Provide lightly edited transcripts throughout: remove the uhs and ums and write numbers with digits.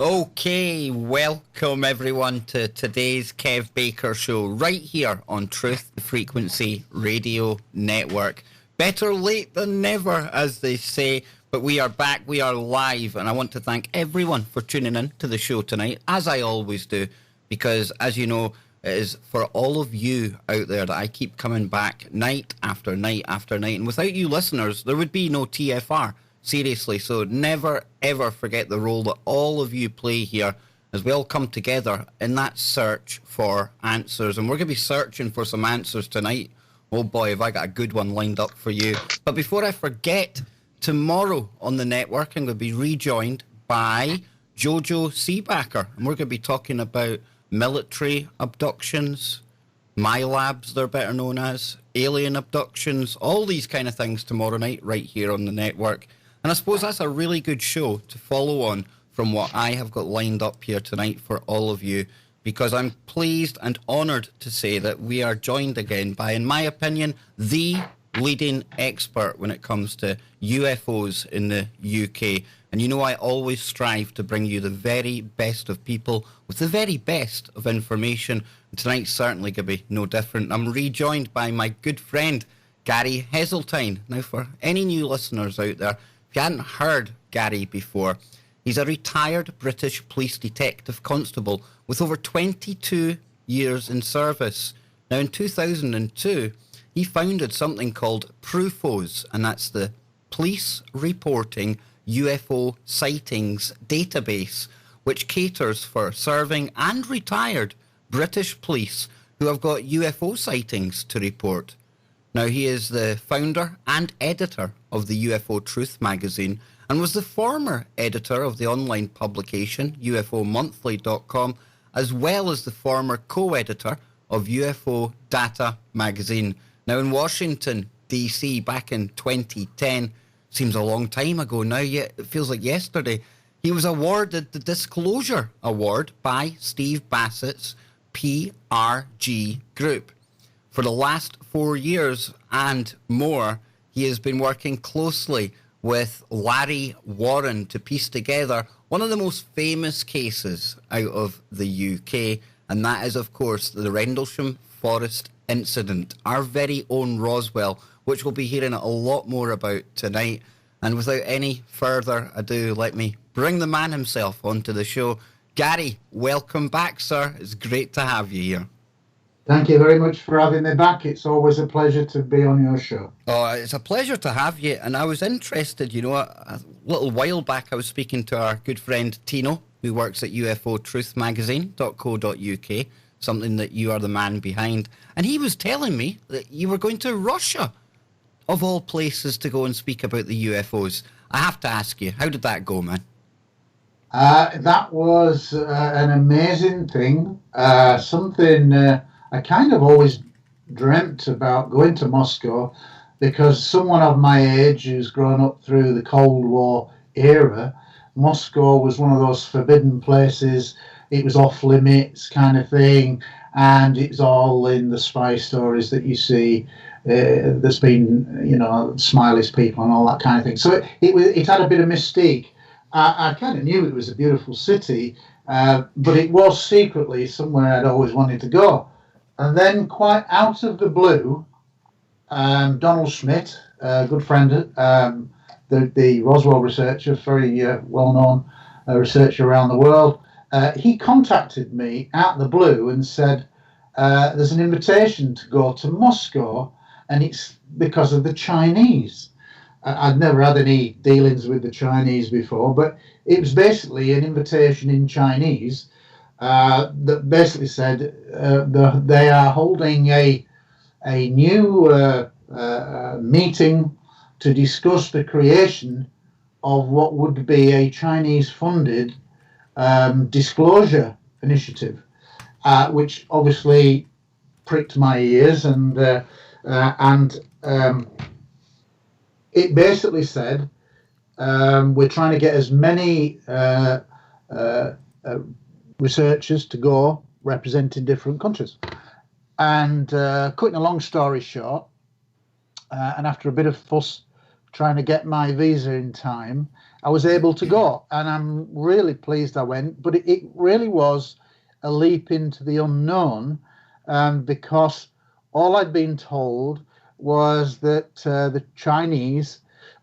Okay, welcome everyone to today's Kev Baker Show, right here on Truth Frequency Radio Network. Better late than never, as they say, but we are back, we are live, and I want to thank everyone for tuning in to the show tonight, as I always do, because, as you know, it is for all of you out there that I keep coming back night after night after night, and without you listeners, there would be no TFR. Seriously, so never ever forget the role that all of you play here as we all come together in that search for answers. And we're going to be searching for some answers tonight. Oh boy, have I got a good one lined up for you. But before I forget, tomorrow on the network, I'm going to be rejoined by Jojo Seabacker. And we're going to be talking about military abductions, MyLabs, they're better known as, alien abductions, all these kind of things tomorrow night right here on the network. And I suppose that's a really good show to follow on from what I have got lined up here tonight for all of you, because I'm pleased and honoured to say that we are joined again by, in my opinion, the leading expert when it comes to UFOs in the UK. And you know I always strive to bring you the very best of people with the very best of information. And tonight's certainly going to be no different. I'm rejoined by my good friend, Gary Heseltine. Now, for any new listeners out there, if you hadn't heard Gary before, he's a retired British police detective constable with over 22 years in service. Now, in 2002, he founded something called PRUFOS, and that's the Police Reporting UFO Sightings Database, which caters for serving and retired British police who have got UFO sightings to report. Now, he is the founder and editor of the UFO Truth magazine and was the former editor of the online publication UFOmonthly.com, as well as the former co-editor of UFO Data magazine. Now, in Washington, D.C., back in 2010, seems a long time ago now, yet it feels like yesterday, he was awarded the Disclosure Award by Steve Bassett's PRG Group. For the last 4 years and more, he has been working closely with Larry Warren to piece together one of the most famous cases out of the UK, and that is, of course, the Rendlesham Forest incident, our very own Roswell, which we'll be hearing a lot more about tonight. And without any further ado, let me bring the man himself onto the show. Gary, welcome back, sir. It's great to have you here. Thank you very much for having me back. It's always a pleasure to be on your show. Oh, it's a pleasure to have you. And I was interested, you know, a little while back I was speaking to our good friend Tino, who works at UFOtruthmagazine.co.uk, something that you are the man behind. And he was telling me that you were going to Russia, of all places, to go and speak about the UFOs. I have to ask you, how did that go, man? That was an amazing thing. Something I kind of always dreamt about going to Moscow, because someone of my age who's grown up through the Cold War era, Moscow was one of those forbidden places. It was off limits kind of thing, and it's all in the spy stories that you see. There's been, you know, smiley's people and all that kind of thing. So it had a bit of mystique. I kind of knew it was a beautiful city, but it was secretly somewhere I'd always wanted to go. And then, quite out of the blue, Donald Schmidt, a good friend, the Roswell researcher, very well-known researcher around the world, he contacted me out of the blue and said, there's an invitation to go to Moscow, and it's because of the Chinese. I'd never had any dealings with the Chinese before, but it was basically an invitation in Chinese that basically said they are holding a new meeting to discuss the creation of what would be a Chinese-funded disclosure initiative, which obviously pricked my ears, and it basically said we're trying to get as many researchers to go representing different countries. And cutting a long story short, and after a bit of fuss trying to get my visa in time, I was able to go, and I'm really pleased I went. But it really was a leap into the unknown, because all I'd been told was that the Chinese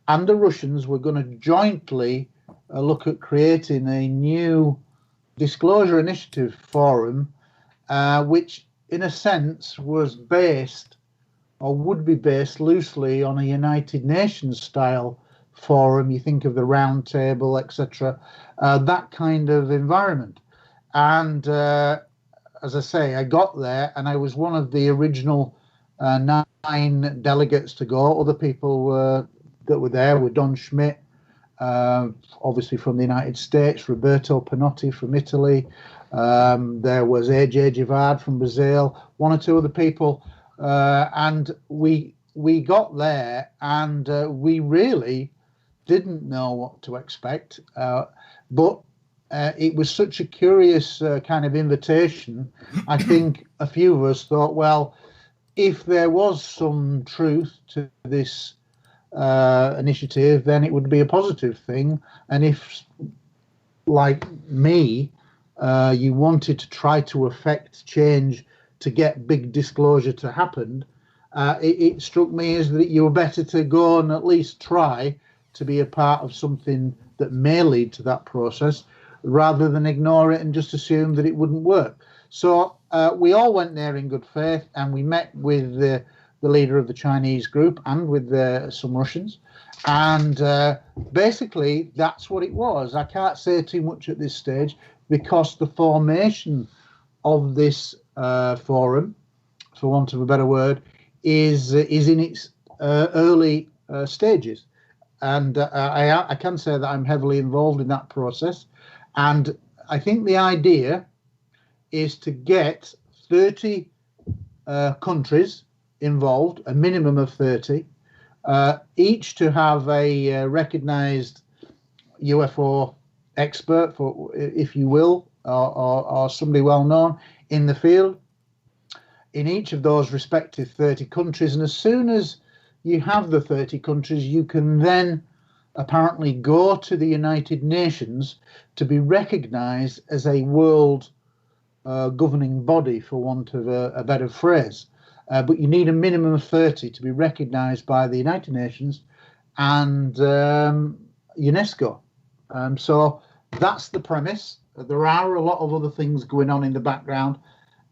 and the Russians were going to jointly look at creating a new disclosure initiative forum, which in a sense was based, or would be based loosely, on a United Nations style forum. You think of the round table, etc., that kind of environment. And as I say, I got there, and I was one of the original 9 delegates to go. Other people that were there were Don Schmidt, obviously from the United States, Roberto Panotti from Italy. There was AJ Javard from Brazil, 1 or 2 other people. And we got there, and we really didn't know what to expect. But it was such a curious kind of invitation. I think a few of us thought, well, if there was some truth to this initiative, then it would be a positive thing. And if, like me, you wanted to try to affect change to get big disclosure to happen, it struck me as that you were better to go and at least try to be a part of something that may lead to that process, rather than ignore it and just assume that it wouldn't work. So we all went there in good faith, and we met with the leader of the Chinese group and with some Russians. And basically, that's what it was. I can't say too much at this stage, because the formation of this forum, for want of a better word, is in its early stages. And I can say that I'm heavily involved in that process. And I think the idea is to get 30 countries involved, a minimum of 30, each to have a recognized UFO expert, for, if you will, or somebody well known in the field, in each of those respective 30 countries. And as soon as you have the 30 countries, you can then apparently go to the United Nations to be recognized as a world governing body, for want of a better phrase. But you need a minimum of 30 to be recognized by the United Nations and UNESCO. So that's the premise. There are a lot of other things going on in the background.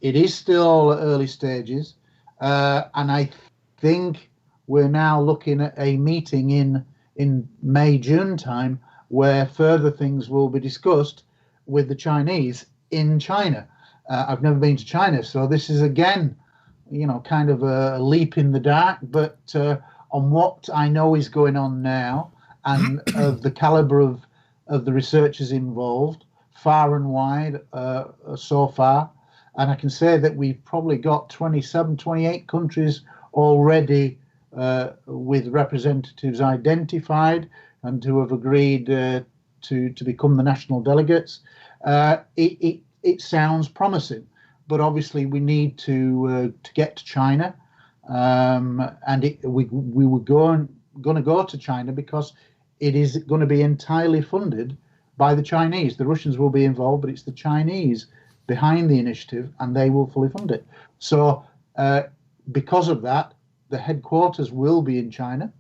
It is still early stages. And I think we're now looking at a meeting in May, June time, where further things will be discussed with the Chinese in China. I've never been to China, so this is again, kind of a leap in the dark. But on what I know is going on now, and of the caliber of the researchers involved, far and wide so far, and I can say that we've probably got 27, 28 countries already with representatives identified and who have agreed to become the national delegates. It sounds promising, but obviously we need to get to China, and we were going to go to China because it is going to be entirely funded by the Chinese. The Russians will be involved, but it's the Chinese behind the initiative, and they will fully fund it. So because of that, the headquarters will be in China,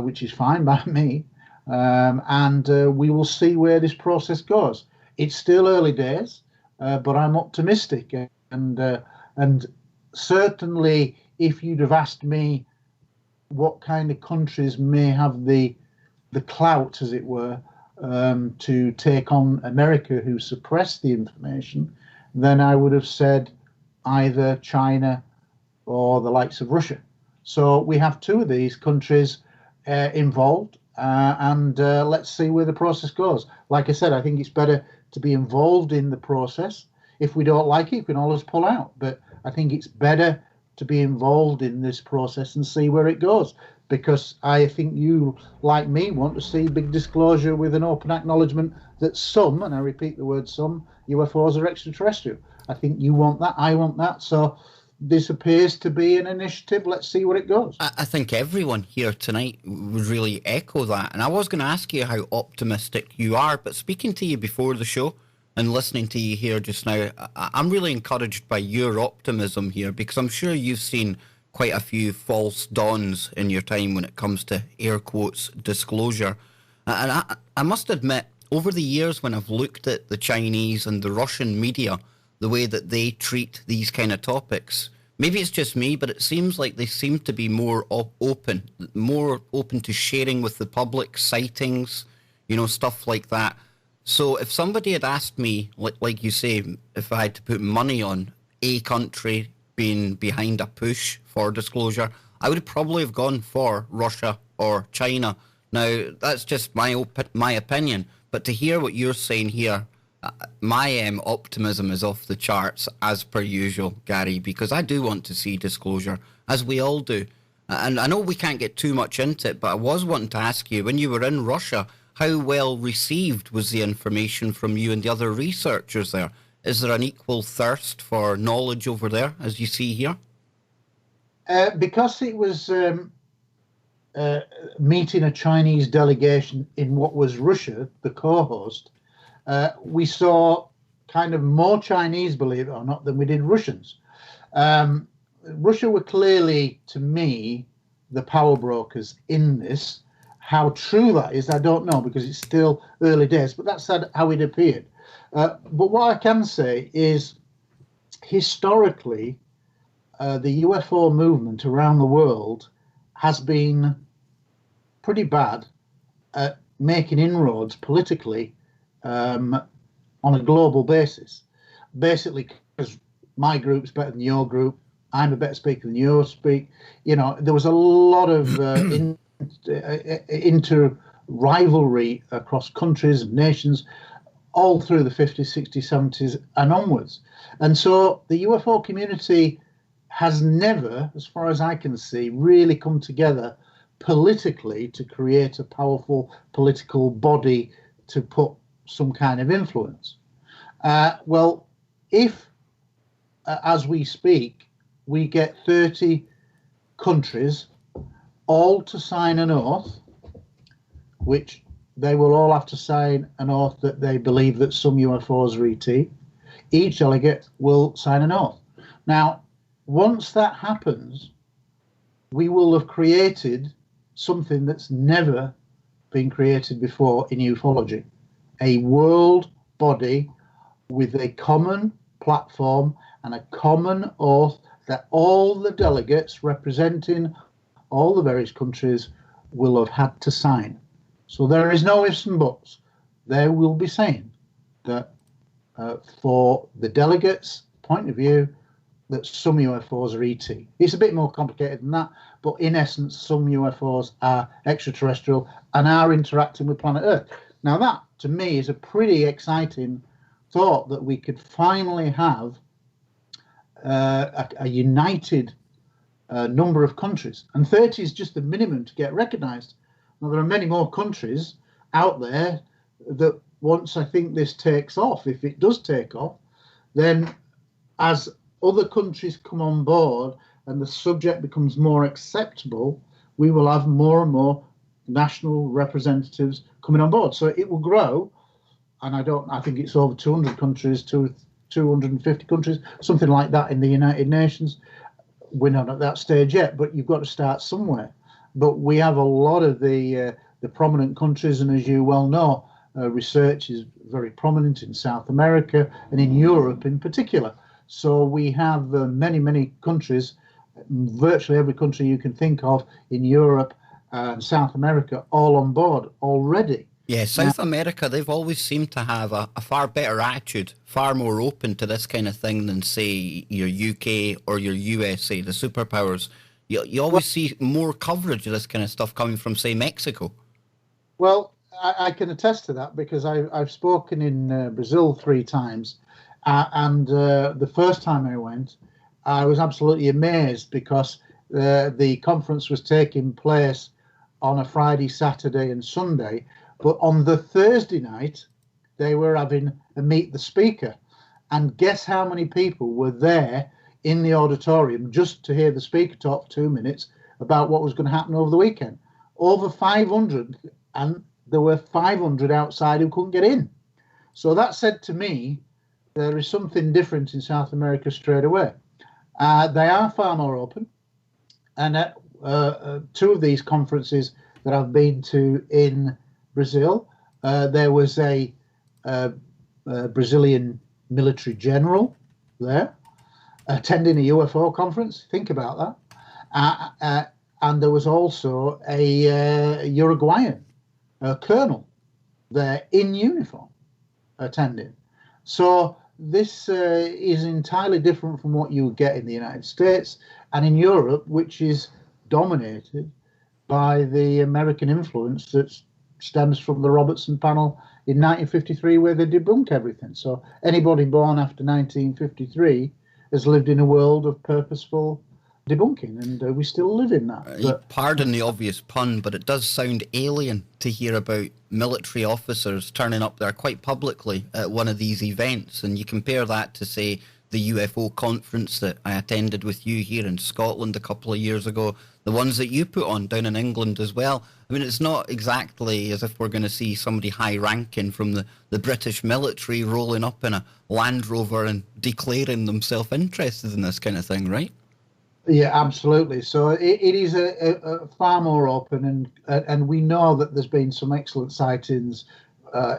which is fine by me, and we will see where this process goes. It's still early days, but I'm optimistic, and certainly if you'd have asked me what kind of countries may have the clout, as it were, to take on America, who suppressed the information, then I would have said either China or the likes of Russia. So we have 2 of these countries involved, and let's see where the process goes. Like I said, I think it's better to be involved in the process. If we don't like it, we can always pull out. But I think it's better to be involved in this process and see where it goes, because I think you, like me, want to see big disclosure with an open acknowledgement that some, and I repeat the word some, UFOs are extraterrestrial. I think you want that, I want that. So this appears to be an initiative. Let's see where it goes. I think everyone here tonight would really echo that. And I was going to ask you how optimistic you are, but speaking to you before the show and listening to you here just now, I'm really encouraged by your optimism here, because I'm sure you've seen quite a few false dawns in your time when it comes to air quotes disclosure. And I must admit, over the years when I've looked at the Chinese and the Russian media, the way that they treat these kind of topics, maybe it's just me, but it seems like they seem to be more open to sharing with the public sightings, stuff like that. So if somebody had asked me, like you say, if I had to put money on a country being behind a push for disclosure, I would probably have gone for Russia or China. Now, that's just my opinion, but to hear what you're saying here, my optimism is off the charts, as per usual, Gary, because I do want to see disclosure, as we all do. And I know we can't get too much into it, but I was wanting to ask you, when you were in Russia, how well received was the information from you and the other researchers there? Is there an equal thirst for knowledge over there, as you see here? Because it was meeting a Chinese delegation in what was Russia, the co-host, we saw kind of more Chinese, believe it or not, than we did Russians. Russia were clearly, to me, the power brokers in this. How true that is, I don't know, because it's still early days, but that's how it appeared. But what I can say is, historically, the UFO movement around the world has been pretty bad at making inroads politically on a global basis. Basically, because my group's better than your group, I'm a better speaker than you speak. There was a lot of inter-rivalry across countries and nations all through the 50s, 60s, 70s and onwards. And so the UFO community has never, as far as I can see, really come together politically to create a powerful political body to put some kind of influence. Well, if, as we speak, we get 30 countries all to sign an oath, which they will all have to sign an oath that they believe that some UFOs are ET. Each delegate will sign an oath. Now, once that happens, we will have created something that's never been created before in ufology, a world body with a common platform and a common oath that all the delegates representing all the various countries will have had to sign. So there is no ifs and buts. They will be saying that for the delegates' point of view, that some UFOs are ET. It's a bit more complicated than that, but in essence, some UFOs are extraterrestrial and are interacting with planet Earth. Now that, to me, is a pretty exciting thought, that we could finally have a united number of countries. And 30 is just the minimum to get recognised. Now, there are many more countries out there that once I think this takes off, if it does take off, then as other countries come on board and the subject becomes more acceptable, we will have more and more national representatives coming on board. So it will grow, and I think it's over 200 countries, 250 countries, something like that in the United Nations. We're not at that stage yet, but you've got to start somewhere. But we have a lot of the prominent countries, and as you well know, research is very prominent in South America and in Europe in particular. So we have many countries, virtually every country you can think of in Europe and South America, all on board already. Yeah, South America, they've always seemed to have a far better attitude, far more open to this kind of thing than, say, your UK or your USA, the superpowers. You always see more coverage of this kind of stuff coming from, say, Mexico. Well, I can attest to that, because I've spoken in Brazil 3 times. And the first time I went, I was absolutely amazed, because the conference was taking place on a Friday, Saturday and Sunday. But on the Thursday night, they were having a meet the speaker. And guess how many people were there in the auditorium just to hear the speaker talk for 2 minutes about what was going to happen over the weekend. Over 500, and there were 500 outside who couldn't get in. So that said to me, there is something different in South America straight away. They are far more open. And at 2 of these conferences that I've been to in Brazil, there was a Brazilian military general there attending a UFO conference. Think about that. And there was also a Uruguayan colonel there in uniform attending. So this is entirely different from what you would get in the United States and in Europe, which is dominated by the American influence that stems from the Robertson panel in 1953, where they debunked everything. So anybody born after 1953 has lived in a world of purposeful debunking, and we still live in that. Pardon the obvious pun, but it does sound alien to hear about military officers turning up there quite publicly at one of these events, and you compare that to, say, the UFO conference that I attended with you here in Scotland a couple of years ago, the ones that you put on down in England as well. I mean, it's not exactly as if we're going to see somebody high-ranking from the British military rolling up in a Land Rover and declaring themselves interested in this kind of thing, right? Yeah, absolutely. So it is a far more open, and we know that there's been some excellent sightings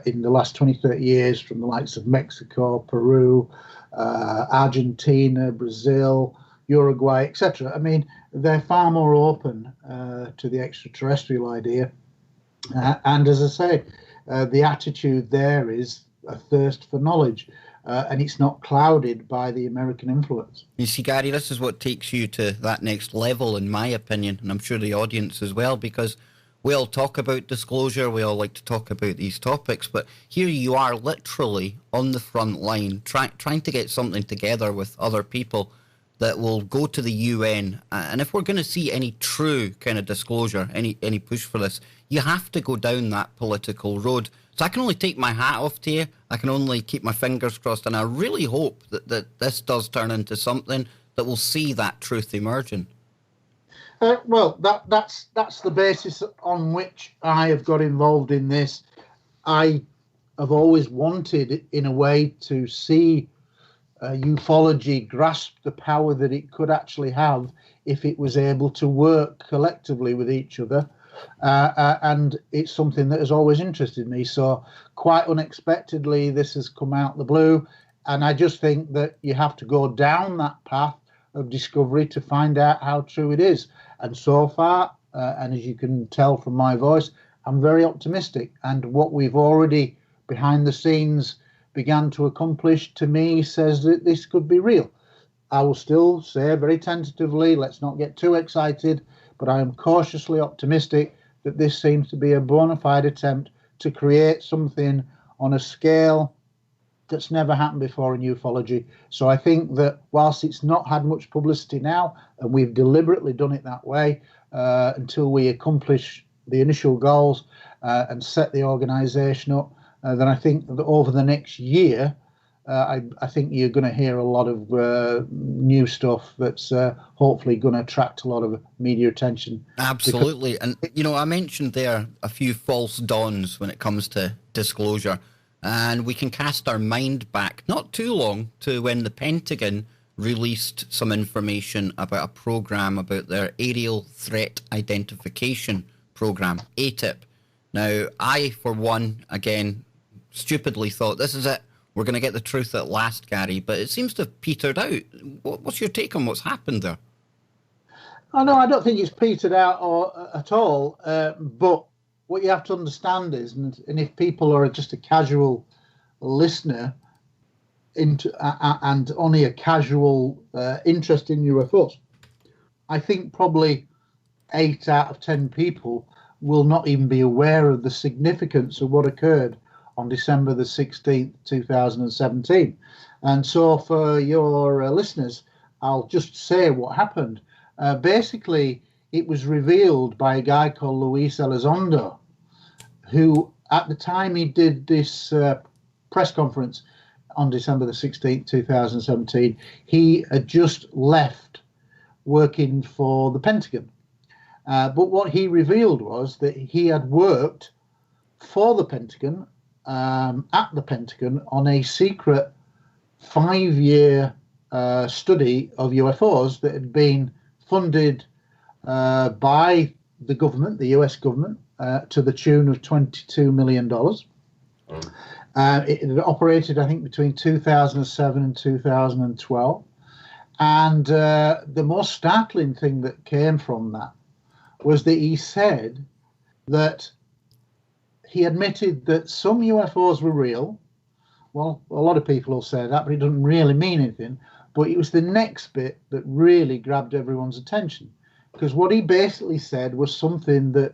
in the last 20, 30 years from the likes of Mexico, Peru, Argentina, Brazil, Uruguay, etc. I mean, they're far more open to the extraterrestrial idea. And as I say, the attitude there is a thirst for knowledge. And it's not clouded by the American influence. You see, Gary, this is what takes you to that next level, in my opinion, and I'm sure the audience as well, because we all talk about disclosure, we all like to talk about these topics, but here you are literally on the front line, trying to get something together with other people that will go to the UN. And if we're going to see any true kind of disclosure, any push for this, you have to go down that political road. So I can only take my hat off to you. I can only keep my fingers crossed. And I really hope that this does turn into something that will see that truth emerging. Well, that's the basis on which I have got involved in this. I have always wanted, in a way, to see ufology grasp the power that it could actually have if it was able to work collectively with each other. And it's something that has always interested me. So quite unexpectedly, this has come out the blue. And I just think that you have to go down that path of discovery to find out how true it is. And so far, and as you can tell from my voice, I'm very optimistic. And what we've already behind the scenes began to accomplish, to me, says that this could be real. I will still say very tentatively, let's not get too excited, but I am cautiously optimistic that this seems to be a bona fide attempt to create something on a scale that's never happened before in ufology. So I think that whilst it's not had much publicity now, and we've deliberately done it that way until we accomplish the initial goals and set the organisation up, then I think that over the next year, I think you're going to hear a lot of new stuff that's hopefully going to attract a lot of media attention. Absolutely. And, you know, I mentioned there a few false dawns when it comes to disclosure. And we can cast our mind back not too long to when the Pentagon released some information about a program about their Aerial Threat Identification Program, ATIP. Now, I, for one, again, stupidly thought, this is it. We're going to get the truth at last, Gary, but it seems to have petered out. What's your take on what's happened there? Oh, no, I don't think it's petered out at all. But what you have to understand is, and if people are just a casual listener and only a casual interest in UFOs, I think probably 8 out of 10 people will not even be aware of the significance of what occurred on December the 16th, 2017. And so for your listeners, I'll just say what happened. Basically, it was revealed by a guy called Luis Elizondo, who at the time he did this press conference on December the 16th, 2017, he had just left working for the Pentagon. But what he revealed was that he had worked for the Pentagon, at the Pentagon, on a secret 5-year study of UFOs that had been funded by the government, the US government, to the tune of $22 million. It had operated, I think, between 2007 and 2012. And the most startling thing that came from that was that he said that he admitted that some UFOs were real. Well, a lot of people will say that, but it doesn't really mean anything. But it was the next bit that really grabbed everyone's attention. Because what he basically said was something that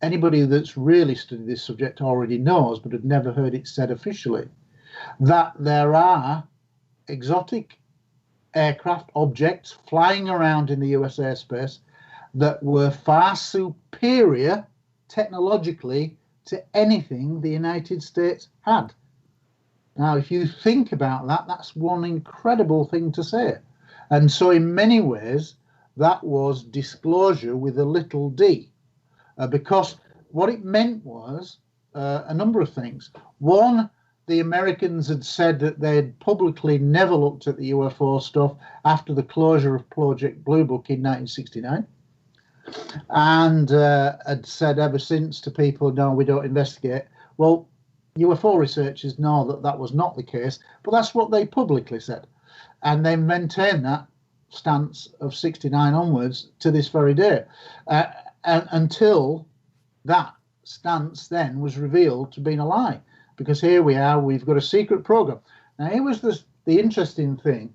anybody that's really studied this subject already knows, but had never heard it said officially, that there are exotic aircraft objects flying around in the US airspace that were far superior technologically to anything the United States had. Now, if you think about that, that's one incredible thing to say. And so in many ways, that was disclosure with a little d, because what it meant was a number of things. One, the Americans had said that they'd publicly never looked at the UFO stuff after the closure of Project Blue Book in 1969. And had said ever since to people, no, we don't investigate. Well, UFO researchers know that that was not the case, but that's what they publicly said. And they maintain that stance of 69 onwards to this very day, until that stance then was revealed to being a lie. Because here we are, we've got a secret program. Now, here was the interesting thing,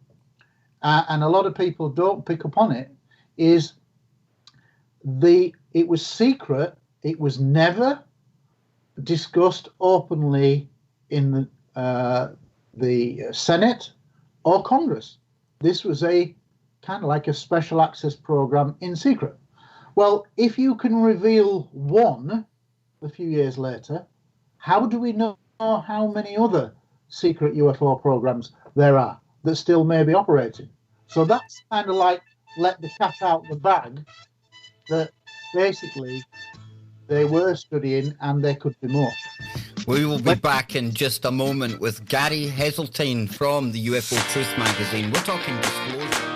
and a lot of people don't pick up on it, is it was secret. It was never discussed openly in the Senate or Congress. This was a kind of like a special access program in secret. Well, if you can reveal one a few years later, how do we know how many other secret UFO programs there are that still may be operating? So that's kind of like let the cat out the bag, that basically they were studying and there could be more. We will be back in just a moment with Gary Heseltine from the UFO Truth magazine. We're talking disclosure.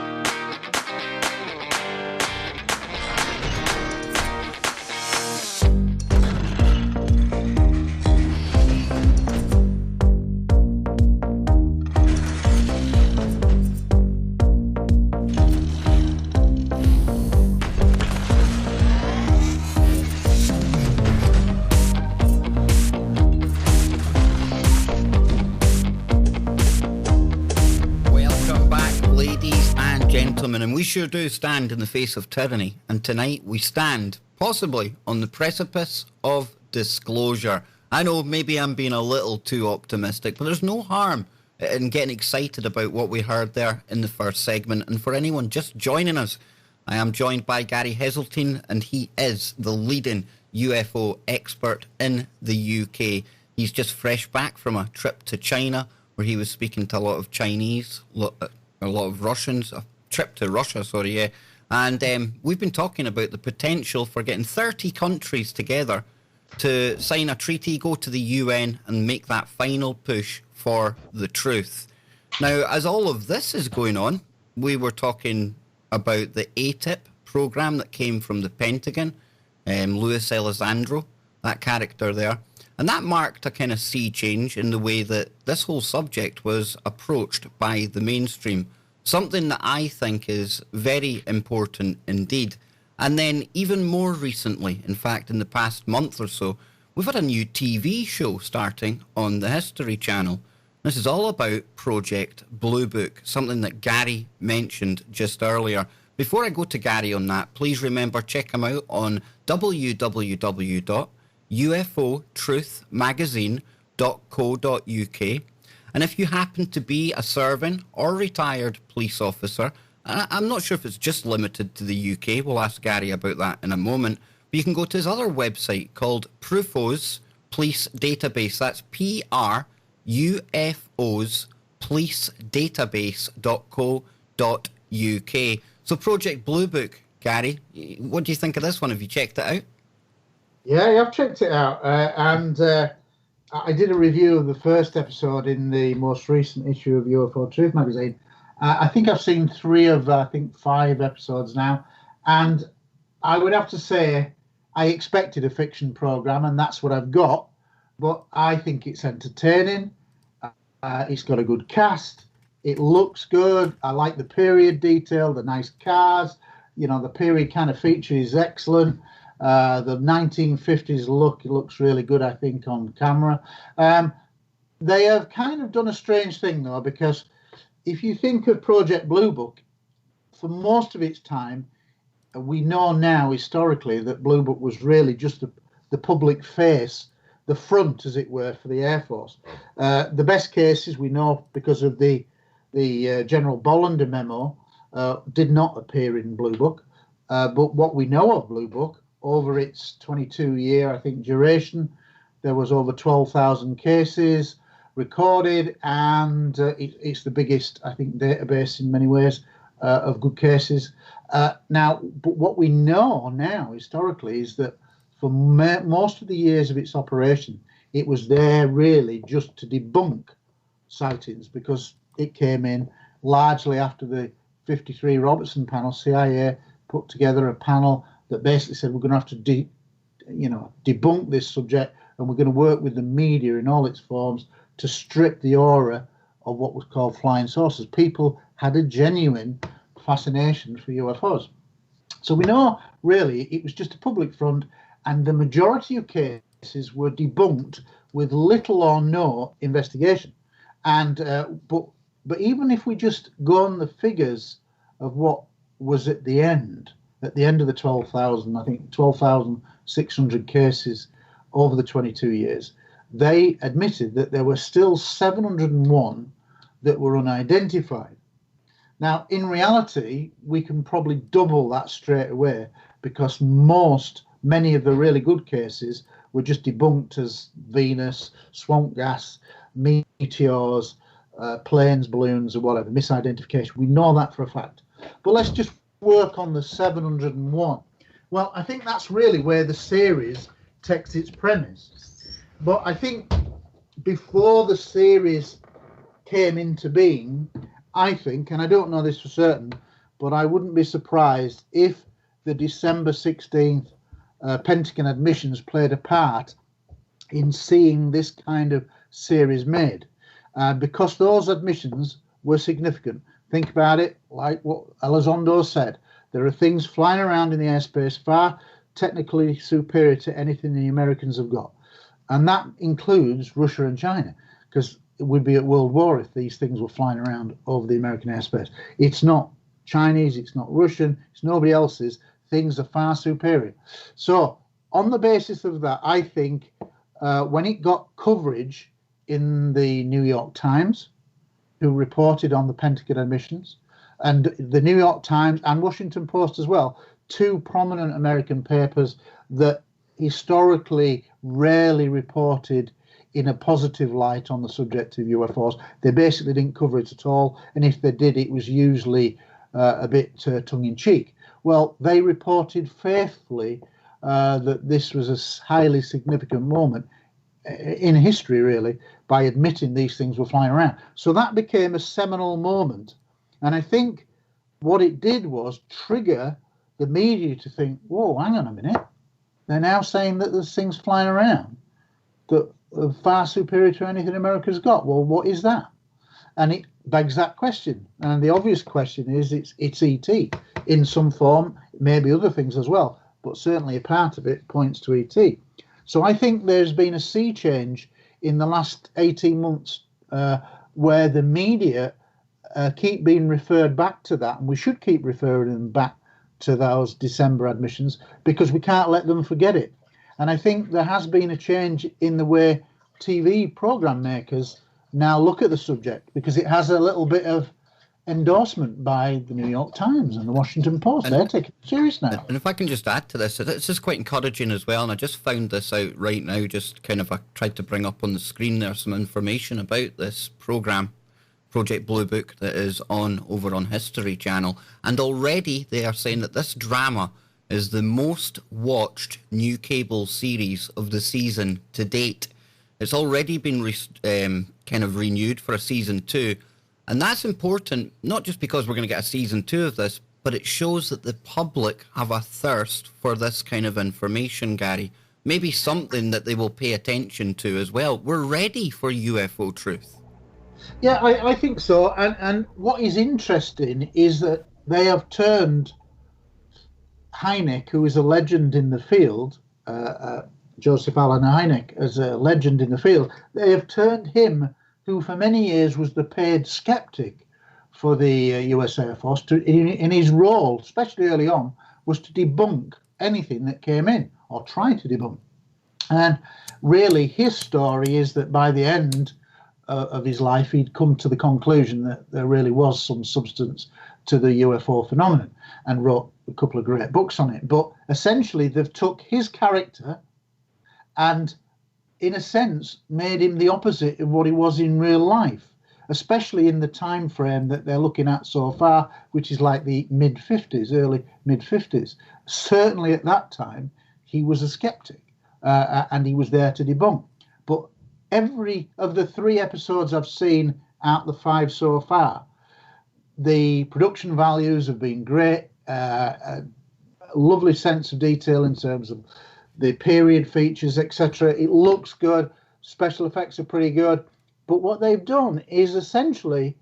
And we sure do stand in the face of tyranny, and tonight we stand possibly on the precipice of disclosure. I know maybe I'm being a little too optimistic, but there's no harm in getting excited about what we heard there in the first segment. And for anyone just joining us, I am joined by Gary Heseltine, and he is the leading UFO expert in the UK. He's just fresh back from a trip to China where he was speaking to a lot of Chinese, a lot of Russians, trip to Russia, and we've been talking about the potential for getting 30 countries together to sign a treaty, go to the UN and make that final push for the truth. Now, as all of this is going on, we were talking about the ATIP program that came from the Pentagon, Luis Elizondo, that character there, and that marked a kind of sea change in the way that this whole subject was approached by the mainstream. Something that I think is very important indeed. And then even more recently, in fact, in the past month or so, we've had a new TV show starting on the History Channel. This is all about Project Blue Book, something that Gary mentioned just earlier. Before I go to Gary on that, please remember, check him out on www.ufotruthmagazine.co.uk. And if you happen to be a serving or retired police officer, I'm not sure if it's just limited to the UK, we'll ask Gary about that in a moment, but you can go to his other website called Prufos Police Database. That's ufospolicedatabase.co.uk. So Project Blue Book, Gary, what do you think of this one? Have you checked it out? Yeah, I've checked it out, and I did a review of the first episode in the most recent issue of UFO Truth magazine. I think I've seen 3 of, 5 episodes now, and I would have to say I expected a fiction program, and that's what I've got. But I think it's entertaining. It's got a good cast. It looks good. I like the period detail, the nice cars. You know, the period kind of feature is excellent. The 1950s look, it looks really good, I think, on camera. They have kind of done a strange thing, though, because if you think of Project Blue Book, for most of its time, we know now historically that Blue Book was really just the public face, the front, as it were, for the Air Force. The best cases we know because of the General Bollander memo did not appear in Blue Book. But what we know of Blue Book, over its 22-year, I think, duration, there was over 12,000 cases recorded, and it's the biggest, I think, database in many ways of good cases. Now, but what we know now historically is that for most of the years of its operation, it was there really just to debunk sightings, because it came in largely after the 53 Robertson panel. CIA put together a panel that basically said we're going to have to debunk this subject, and we're going to work with the media in all its forms to strip the aura of what was called flying saucers. People had a genuine fascination for UFOs. So we know really it was just a public front, and the majority of cases were debunked with little or no investigation. And but even if we just go on the figures of what was at the end of the 12,000, I think 12,600 cases over the 22 years, they admitted that there were still 701 that were unidentified. Now, in reality, we can probably double that straight away, because many of the really good cases were just debunked as Venus, swamp gas, meteors, planes, balloons, or whatever, misidentification. We know that for a fact. But let's just work on the 701. Well, I think that's really where the series takes its premise. But I think before the series came into being, I think, and I don't know this for certain, but I wouldn't be surprised if the December 16th Pentagon admissions played a part in seeing this kind of series made, because those admissions were significant. Think about it, like what Elizondo said. There are things flying around in the airspace far technically superior to anything the Americans have got. And that includes Russia and China, because we'd be at world war if these things were flying around over the American airspace. It's not Chinese, it's not Russian, it's nobody else's. Things are far superior. So on the basis of that, I think when it got coverage in the New York Times, who reported on the Pentagon admissions, and the New York Times and Washington Post as well, 2 prominent American papers that historically rarely reported in a positive light on the subject of UFOs. They basically didn't cover it at all, and if they did, it was usually a bit tongue-in-cheek. Well, they reported faithfully that this was a highly significant moment in history, really, by admitting these things were flying around. So that became a seminal moment. And I think what it did was trigger the media to think, whoa, hang on a minute. They're now saying that there's things flying around that are far superior to anything America's got. Well, what is that? And it begs that question. And the obvious question is it's ET in some form, maybe other things as well, but certainly a part of it points to ET. So I think there's been a sea change in the last 18 months where the media keep being referred back to that, and we should keep referring them back to those December admissions, because we can't let them forget it. And I think there has been a change in the way TV program makers now look at the subject, because it has a little bit of endorsement by the New York Times and the Washington Post. They're taking it serious now. And if I can just add to this, this is quite encouraging as well. And I just found this out right now, just kind of I tried to bring up on the screen there some information about this programme, Project Blue Book, that is on over on History Channel. And already they are saying that this drama is the most watched new cable series of the season to date. It's already been kind of renewed for a season 2. And that's important, not just because we're going to get a season 2 of this, but it shows that the public have a thirst for this kind of information, Gary. Maybe something that they will pay attention to as well. We're ready for UFO truth. Yeah, I think so. And what is interesting is that they have turned Hynek, who is a legend in the field, Joseph Allen Hynek, as a legend in the field, they have turned him, who for many years was the paid skeptic for the US Air Force, in his role, especially early on, was to debunk anything that came in, or try to debunk. And really, his story is that by the end of his life, he'd come to the conclusion that there really was some substance to the UFO phenomenon, and wrote a couple of great books on it. But essentially, they've took his character and, in a sense, made him the opposite of what he was in real life, especially in the time frame that they're looking at so far, which is like the mid-50s, early mid-50s. Certainly at that time, he was a skeptic, and he was there to debunk. But every of the 3 episodes I've seen out the 5 so far, the production values have been great, a lovely sense of detail in terms of the period features, etc. It looks good. Special effects are pretty good. But what they've done is essentially,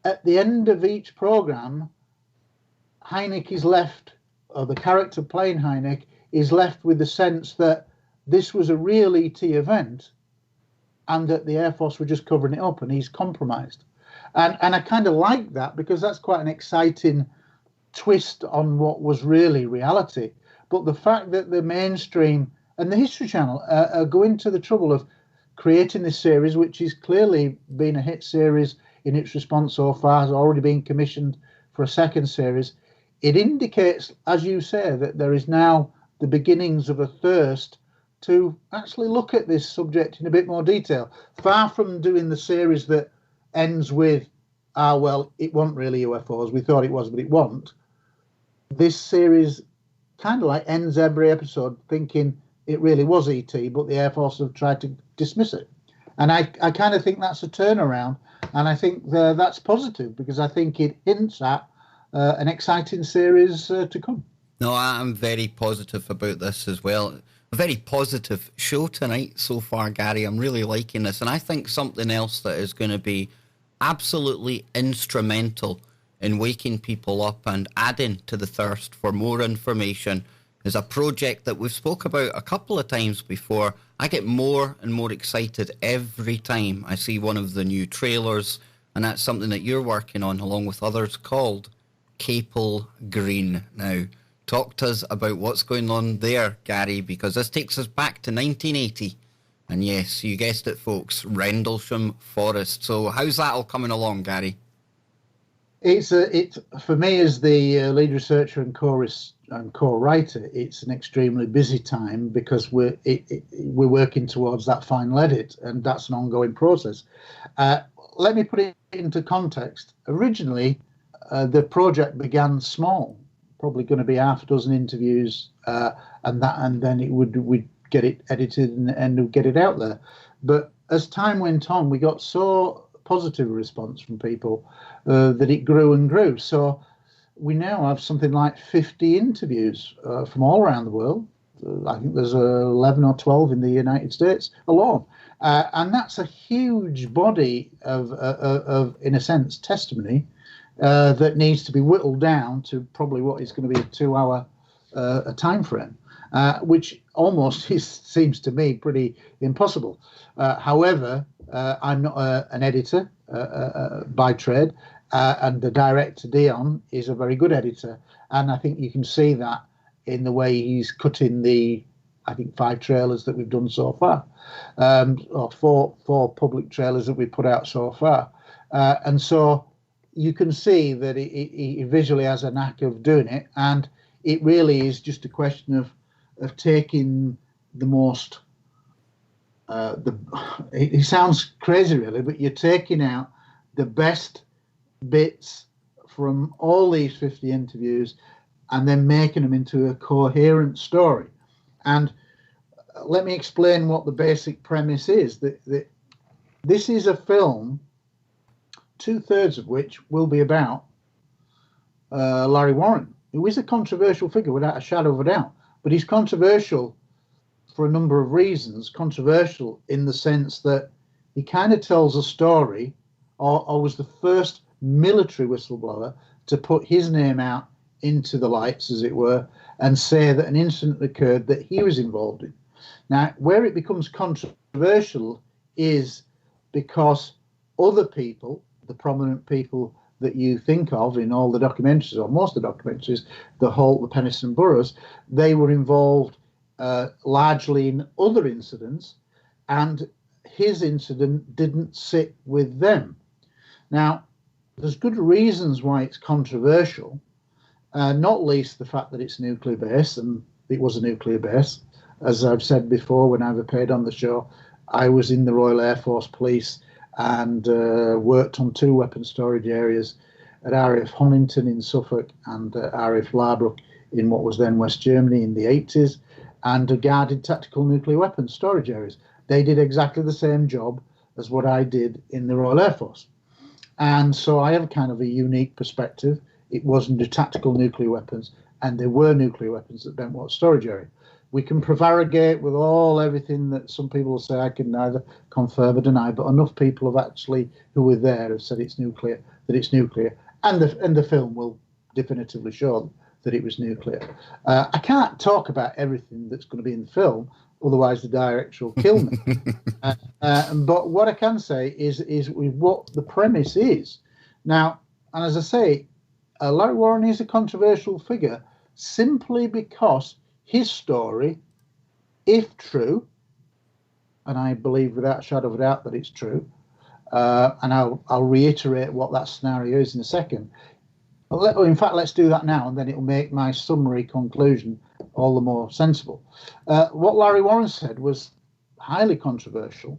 at the end of each program, Hynek is left, or the character playing Hynek is left with the sense that this was a real ET event and that the Air Force were just covering it up, and he's compromised. And I kind of like that, because that's quite an exciting twist on what was really reality. But the fact that the mainstream and the History Channel are going to the trouble of creating this series, which has clearly been a hit series in its response so far, has already been commissioned for a second series, it indicates, as you say, that there is now the beginnings of a thirst to actually look at this subject in a bit more detail. Far from doing the series that ends with, well, it wasn't really UFOs, we thought it was, but it wasn't. This series kind of like ends every episode thinking it really was ET, but the Air Force have tried to dismiss it. And I kind of think that's a turnaround, and I think that's positive, because I think it hints at an exciting series to come. No, I'm very positive about this as well. A very positive show tonight so far, Gary. I'm really liking this. And I think something else that is going to be absolutely instrumental in waking people up and adding to the thirst for more information is a project that we've spoke about a couple of times before. I get more and more excited every time I see one of the new trailers, and that's something that you're working on along with others, called Capel Green. Now, talk to us about what's going on there, Gary, because this takes us back to 1980. And yes, you guessed it, folks, Rendlesham Forest. So how's that all coming along, Gary? It's for me, as the lead researcher and co-writer, it's an extremely busy time, because we're working towards that final edit, and that's an ongoing process. Let me put it into context. Originally, the project began small, probably going to be half a dozen interviews, and then we'd get it edited and we'd get it out there. But as time went on, we got so positive response from people that it grew and grew. So we now have something like 50 interviews from all around the world. I think there's 11 or 12 in the United States alone. And that's a huge body of in a sense, testimony that needs to be whittled down to probably what is going to be a 2-hour time frame, which almost seems to me pretty impossible. However, I'm not an editor by trade, and the director, Dion, is a very good editor. And I think you can see that in the way he's cutting the, I think, 5 trailers that we've done so far, or four public trailers that we've put out so far. And so you can see that he visually has a knack of doing it, and it really is just a question of taking the most. It sounds crazy, really, but you're taking out the best bits from all these 50 interviews and then making them into a coherent story. And let me explain what the basic premise is. That this is a film, 2/3 of which will be about Larry Warren, who is a controversial figure without a shadow of a doubt. But he's controversial for a number of reasons. Controversial in the sense that he kind of tells a story, or was the first military whistleblower to put his name out into the lights, as it were, and say that an incident occurred that he was involved in. Now, where it becomes controversial is because other people, the prominent people that you think of in all the documentaries, or most of the documentaries, the Holt, the Penistone boroughs, they were involved largely in other incidents, and his incident didn't sit with them. Now, there's good reasons why it's controversial, not least the fact that it's nuclear based, and it was a nuclear base. As I've said before, when I've appeared on the show, I was in the Royal Air Force Police and worked on 2 weapon storage areas at RAF Honington in Suffolk and RAF Larbrook in what was then West Germany in the 80s, and guarded tactical nuclear weapons storage areas. They did exactly the same job as what I did in the Royal Air Force. And so I have kind of a unique perspective. It wasn't the tactical nuclear weapons, and there were nuclear weapons at Bentwood storage area. We can prevaricate with everything that some people will say. I can neither confirm or deny, but enough people have actually, who were there, have said it's nuclear, that it's nuclear, and the film will definitively show that it was nuclear. I can't talk about everything that's going to be in the film, otherwise the director will kill me. But what I can say is what the premise is. Now, and as I say, Larry Warren is a controversial figure simply because his story, if true, and I believe without a shadow of a doubt that it's true, and I'll reiterate what that scenario is in a second. In fact, let's do that now, and then it'll make my summary conclusion all the more sensible. What Larry Warren said was highly controversial,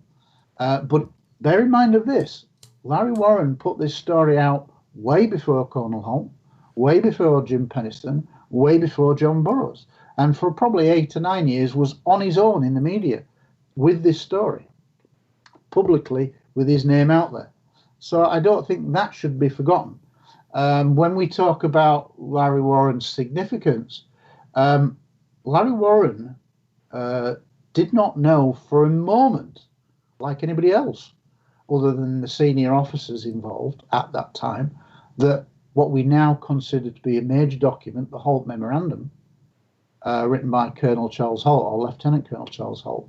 but bear in mind of this. Larry Warren put this story out way before Colonel Holt, way before Jim Penistone, way before John Burroughs, and for probably 8 to 9 years was on his own in the media with this story, publicly with his name out there. So I don't think that should be forgotten. When we talk about Larry Warren's significance, Larry Warren did not know for a moment, like anybody else, other than the senior officers involved at that time, that what we now consider to be a major document, the Holt Memorandum, written by Colonel Charles Holt, or Lieutenant Colonel Charles Holt,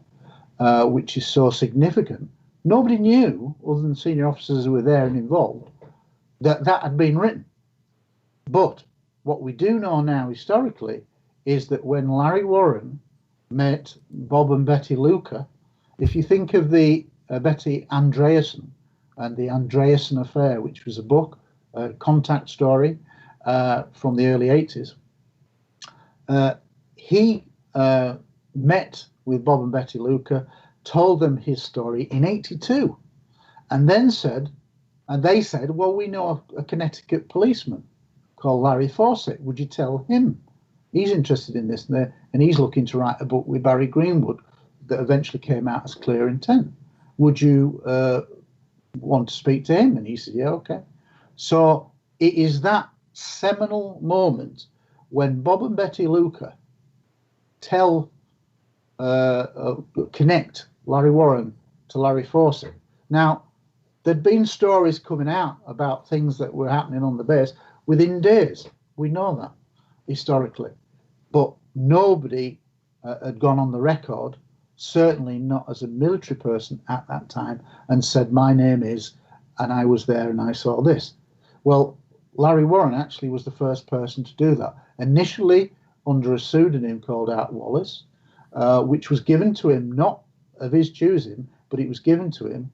which is so significant. Nobody knew, other than senior officers who were there and involved, that had been written. But what we do know now historically is that when Larry Warren met Bob and Betty Luker, if you think of the Betty Andreasen and the Andreasen Affair, which was a book, a contact story from the early 80s, he met with Bob and Betty Luker, told them his story in 82, and then they said, well, we know a Connecticut policeman called Larry Fawcett. Would you tell him? He's interested in this, and he's looking to write a book with Barry Greenwood that eventually came out as Clear Intent. Would you want to speak to him? And he said, yeah, okay. So it is that seminal moment when Bob and Betty Luker connect Larry Warren to Larry Fawcett. Now, there'd been stories coming out about things that were happening on the base within days. We know that historically. But nobody had gone on the record, certainly not as a military person at that time, and said, my name is, and I was there and I saw this. Well, Larry Warren actually was the first person to do that. Initially under a pseudonym called Art Wallace, which was given to him, not of his choosing, but it was given to him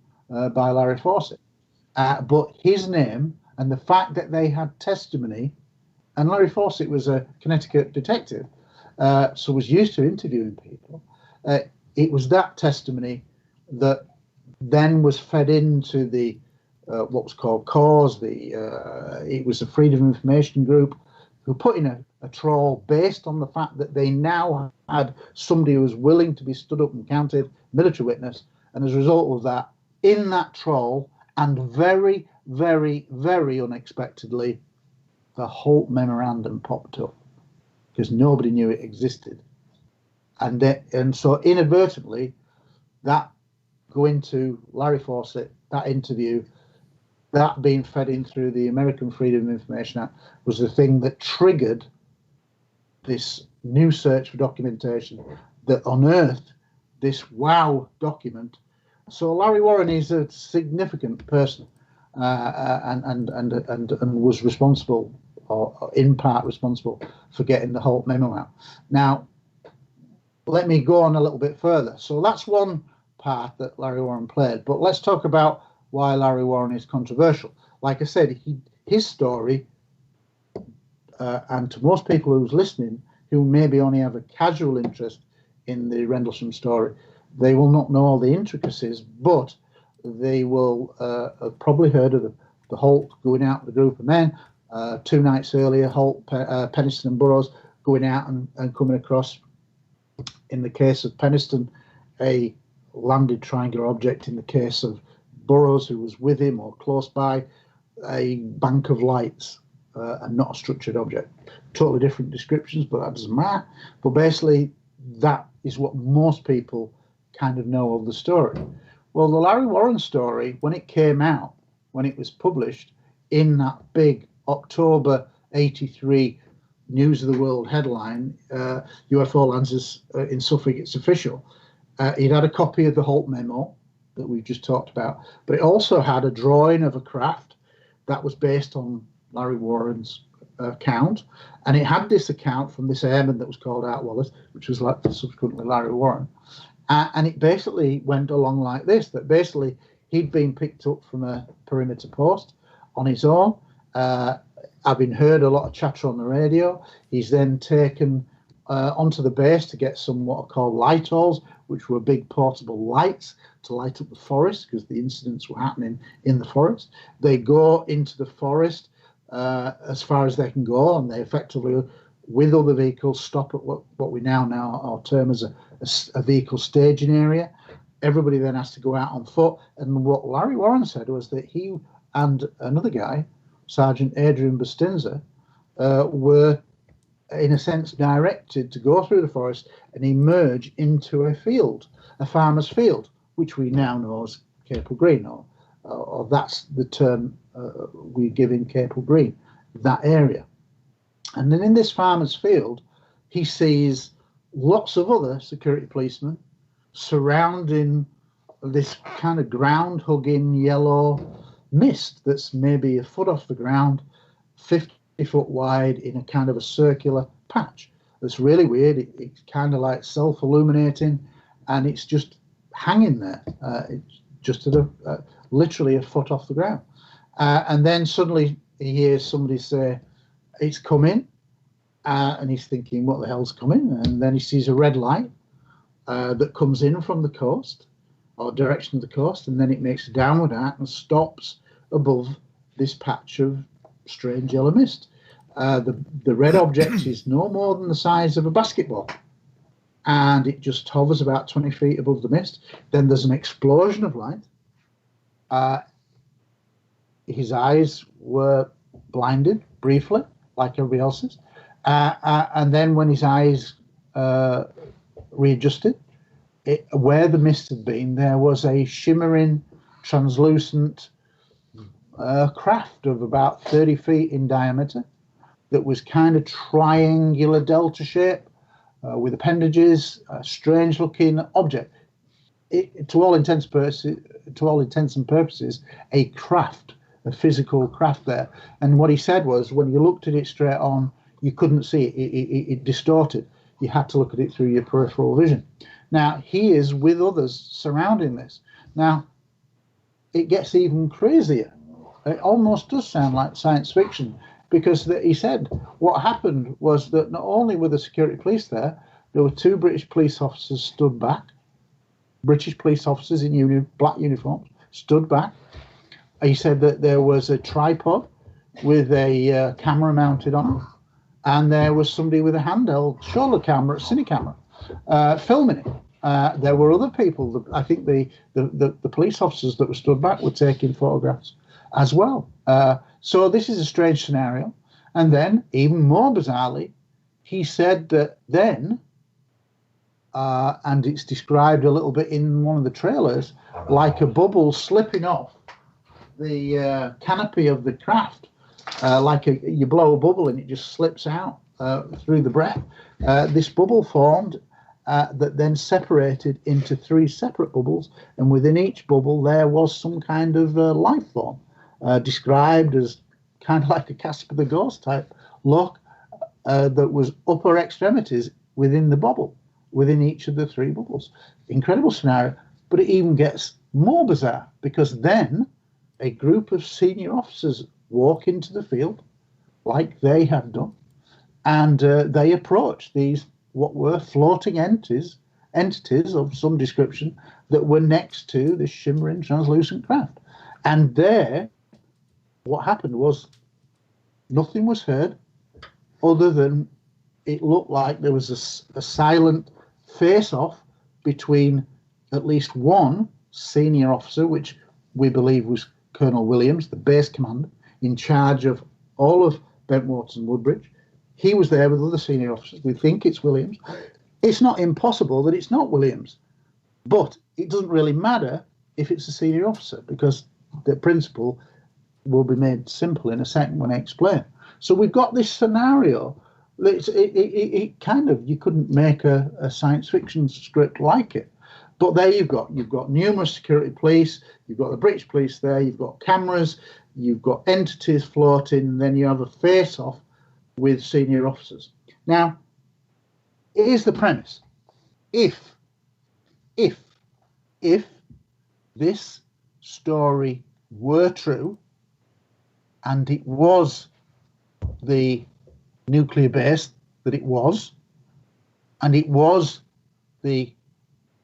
by Larry Fawcett. But his name And the fact that they had testimony, and Larry Fawcett was a Connecticut detective, so was used to interviewing people. It was that testimony that then was fed into the what was called CAUSE. It was a Freedom of Information group who put in a trawl based on the fact that they now had somebody who was willing to be stood up and counted, military witness, and as a result of that, in that trawl, and very, very, very unexpectedly, the Holt Memorandum popped up because nobody knew it existed, and so inadvertently, that going to Larry Fawcett, that interview, that being fed in through the American Freedom of Information Act was the thing that triggered this new search for documentation that unearthed this wow document. So Larry Warren is a significant person, and was responsible, or in part responsible, for getting the Holt memo out. Now, let me go on a little bit further. So that's one part that Larry Warren played. But let's talk about why Larry Warren is controversial. Like I said, his story, and to most people who's listening, who maybe only have a casual interest in the Rendlesham story, they will not know all the intricacies, but they will have probably heard of the Holt going out with a group of men. 2 nights earlier, Holt, Penniston and Burroughs going out and coming across, in the case of Penniston, a landed triangular object. In the case of Burroughs, who was with him or close by, a bank of lights, and not a structured object. Totally different descriptions, but that doesn't matter. But basically, that is what most people kind of know of the story. Well, the Larry Warren story, when it came out, when it was published in that big October 83 News of the World headline, UFO lands in Suffolk, it's official. It had a copy of the Holt memo that we've just talked about, but it also had a drawing of a craft that was based on Larry Warren's account, and it had this account from this airman that was called Art Wallace, which was like subsequently Larry Warren, and it basically went along like this: that basically he'd been picked up from a perimeter post on his own, having heard a lot of chatter on the radio. He's then taken onto the base to get some what are called light holes, which were big portable lights to light up the forest because the incidents were happening in the forest. They go into the forest as far as they can go, and they effectively, with other vehicles, stop at what we now term as a vehicle staging area. Everybody then has to go out on foot. And what Larry Warren said was that he and another guy, Sergeant Adrian Bustinza, were in a sense directed to go through the forest and emerge into a field, a farmer's field, which we now know as Capel Green, or that's the term we give in Capel Green, that area. And then in this farmer's field, he sees lots of other security policemen surrounding this kind of ground-hugging yellow mist that's maybe a foot off the ground, 50 foot wide, in a kind of a circular patch. It's really weird. It's kind of like self-illuminating, and it's just hanging there. It's just at literally a foot off the ground. And then suddenly he hears somebody say, "It's coming," and he's thinking, what the hell's coming? And then he sees a red light that comes in from the coast, or direction of the coast, and then it makes a downward arc and stops above this patch of strange yellow mist. The red object is no more than the size of a basketball, and it just hovers about 20 feet above the mist. Then there's an explosion of light. His eyes were blinded briefly, like everybody else's, and then when his eyes readjusted, where the mist had been, there was a shimmering, translucent craft of about 30 feet in diameter that was kind of triangular delta shape with appendages, a strange looking object. To all intents and purposes, a craft, a physical craft there. And what he said was, when you looked at it straight on, you couldn't see it. It distorted. You had to look at it through your peripheral vision. Now, he is with others surrounding this. Now, it gets even crazier. It almost does sound like science fiction, because he said what happened was that not only were the security police there were two British police officers stood back, British police officers in black uniforms, stood back. He said that there was a tripod with a camera mounted on it, and there was somebody with a handheld shoulder camera, cine camera, filming it. There were other people. I think the police officers that were stood back were taking photographs as well. So this is a strange scenario. And then, even more bizarrely, he said that then, and it's described a little bit in one of the trailers, like a bubble slipping off the canopy of the craft, like you blow a bubble and it just slips out through the breath. This bubble formed that then separated into three separate bubbles, and within each bubble there was some kind of life form, described as kind of like a Casper the Ghost type look, that was upper extremities within the bubble, within each of the three bubbles. Incredible scenario, but it even gets more bizarre, because then a group of senior officers walk into the field, like they have done, and they approach these, what were floating entities of some description, that were next to this shimmering, translucent craft. And there, what happened was, nothing was heard, other than it looked like there was a silent face-off between at least one senior officer, which we believe was Colonel Williams, the base commander, in charge of all of Bentwaters and Woodbridge. He was there with other senior officers. We think it's Williams. It's not impossible that it's not Williams, but it doesn't really matter if it's a senior officer, because the principle will be made simple in a second when I explain. So we've got this scenario. It kind of, you couldn't make a science fiction script like it. But there you've got numerous security police, you've got the British police there, you've got cameras, you've got entities floating, and then you have a face-off with senior officers. Now, here's the premise. If this story were true, and it was the nuclear base that it was, and it was the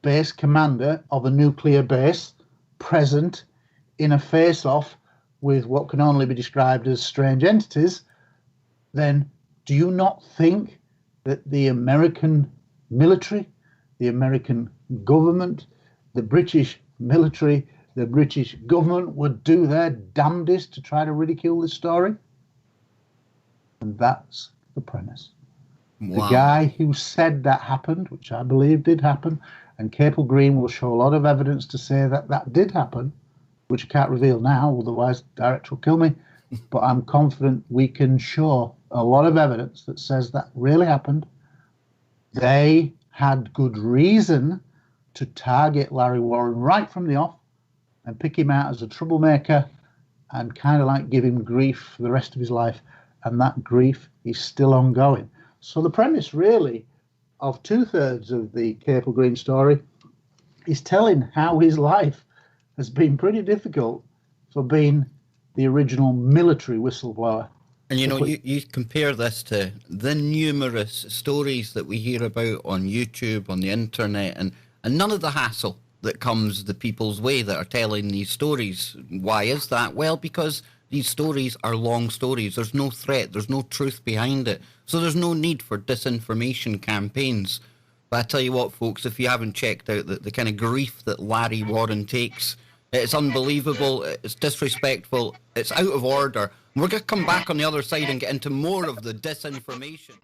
base commander of a nuclear base present in a face-off with what can only be described as strange entities, then do you not think that the American military, the American government, the British military, the British government would do their damnedest to try to ridicule this story? And that's the premise. Wow. The guy who said that happened, which I believe did happen, and Capel Green will show a lot of evidence to say that that did happen, which I can't reveal now, otherwise the director will kill me. But I'm confident we can show a lot of evidence that says that really happened. They had good reason to target Larry Warren right from the off and pick him out as a troublemaker and kind of like give him grief for the rest of his life. And that grief is still ongoing. So the premise really of 2/3 of the Capel Green story is telling how his life has been pretty difficult for being the original military whistleblower. And you know, you compare this to the numerous stories that we hear about on YouTube, on the internet, and none of the hassle that comes the people's way that are telling these stories. Why is that? Well, because these stories are long stories. There's no threat. There's no truth behind it. So there's no need for disinformation campaigns. But I tell you what, folks, if you haven't checked out the kind of grief that Larry Warren takes, it's unbelievable. It's disrespectful. It's out of order. We're going to come back on the other side and get into more of the disinformation.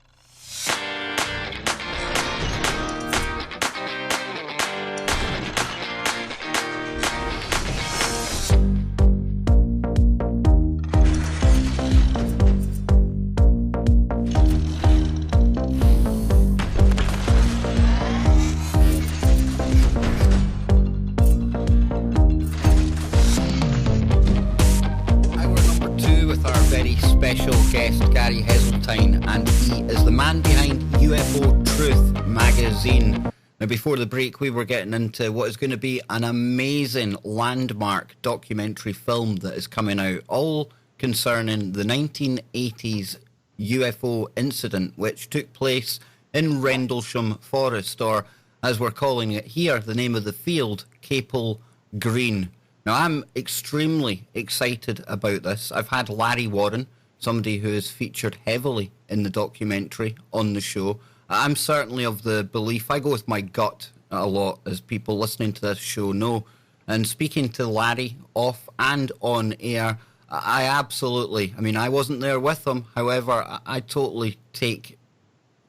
Special guest Heseltine, and he is the man behind UFO Truth magazine. Now, before the break, we were getting into what is going to be an amazing landmark documentary film that is coming out, all concerning the 1980s UFO incident, which took place in Rendlesham Forest, or as we're calling it here, the name of the field, Capel Green. Now, I'm extremely excited about this. I've had Larry Warren, somebody who is featured heavily in the documentary, on the show. I'm certainly of the belief, I go with my gut a lot, as people listening to this show know. And speaking to Larry off and on air, I absolutely, I mean, I wasn't there with him. However, I totally take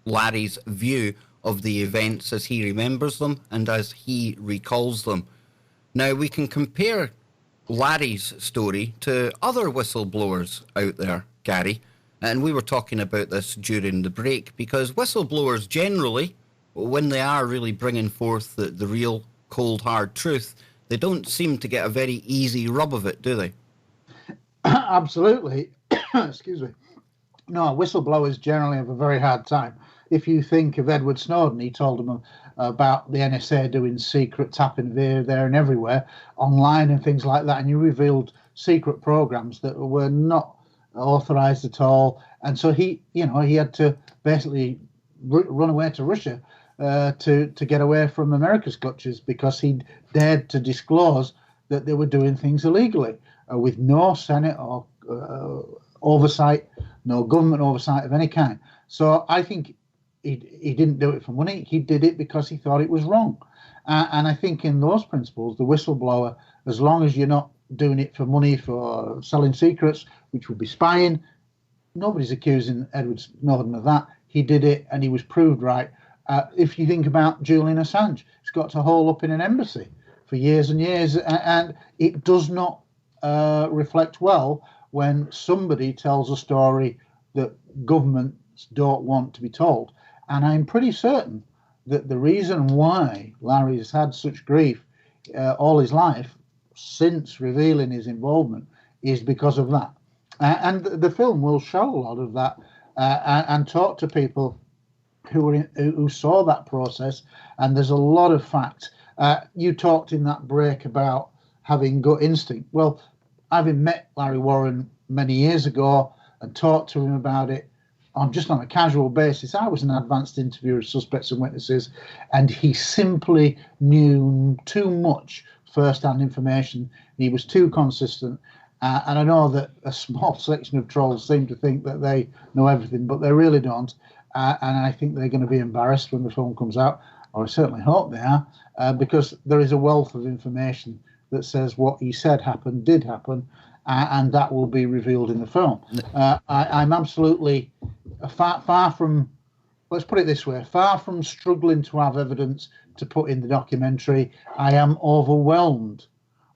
Larry's view of the events as he remembers them and as he recalls them. Now, we can compare Larry's story to other whistleblowers out there, Gary. And we were talking about this during the break, because whistleblowers generally, when they are really bringing forth the real cold hard truth, they don't seem to get a very easy rub of it, do they? Absolutely. Excuse me. No, whistleblowers generally have a very hard time. If you think of Edward Snowden, he told them about the NSA doing secret tapping there and everywhere, online and things like that, and you revealed secret programs that were not authorized at all, and so he had to basically run away to Russia to get away from America's clutches, because he dared to disclose that they were doing things illegally with no Senate or oversight, no government oversight of any kind. So I think he didn't do it for money. He did it because he thought it was wrong, and I think in those principles, the whistleblower, as long as you're not doing it for money, for selling secrets, which would be spying. Nobody's accusing Edward Snowden of that. He did it, and he was proved right. If you think about Julian Assange, he's got to hole up in an embassy for years and years, and it does not reflect well when somebody tells a story that governments don't want to be told. And I'm pretty certain that the reason why Larry has had such grief all his life since revealing his involvement is because of that. And the film will show a lot of that and talk to people who saw that process. And there's a lot of facts. You talked in that break about having gut instinct. Well, having met Larry Warren many years ago and talked to him about it on a casual basis, I was an advanced interviewer of suspects and witnesses, and he simply knew too much first-hand information. He was too consistent, and I know that a small section of trolls seem to think that they know everything, but they really don't, and I think they're going to be embarrassed when the film comes out, or I certainly hope they are, because there is a wealth of information that says what he said happened did happen, and that will be revealed in the film. I'm absolutely far from, let's put it this way, far from struggling to have evidence to put in the documentary. I am overwhelmed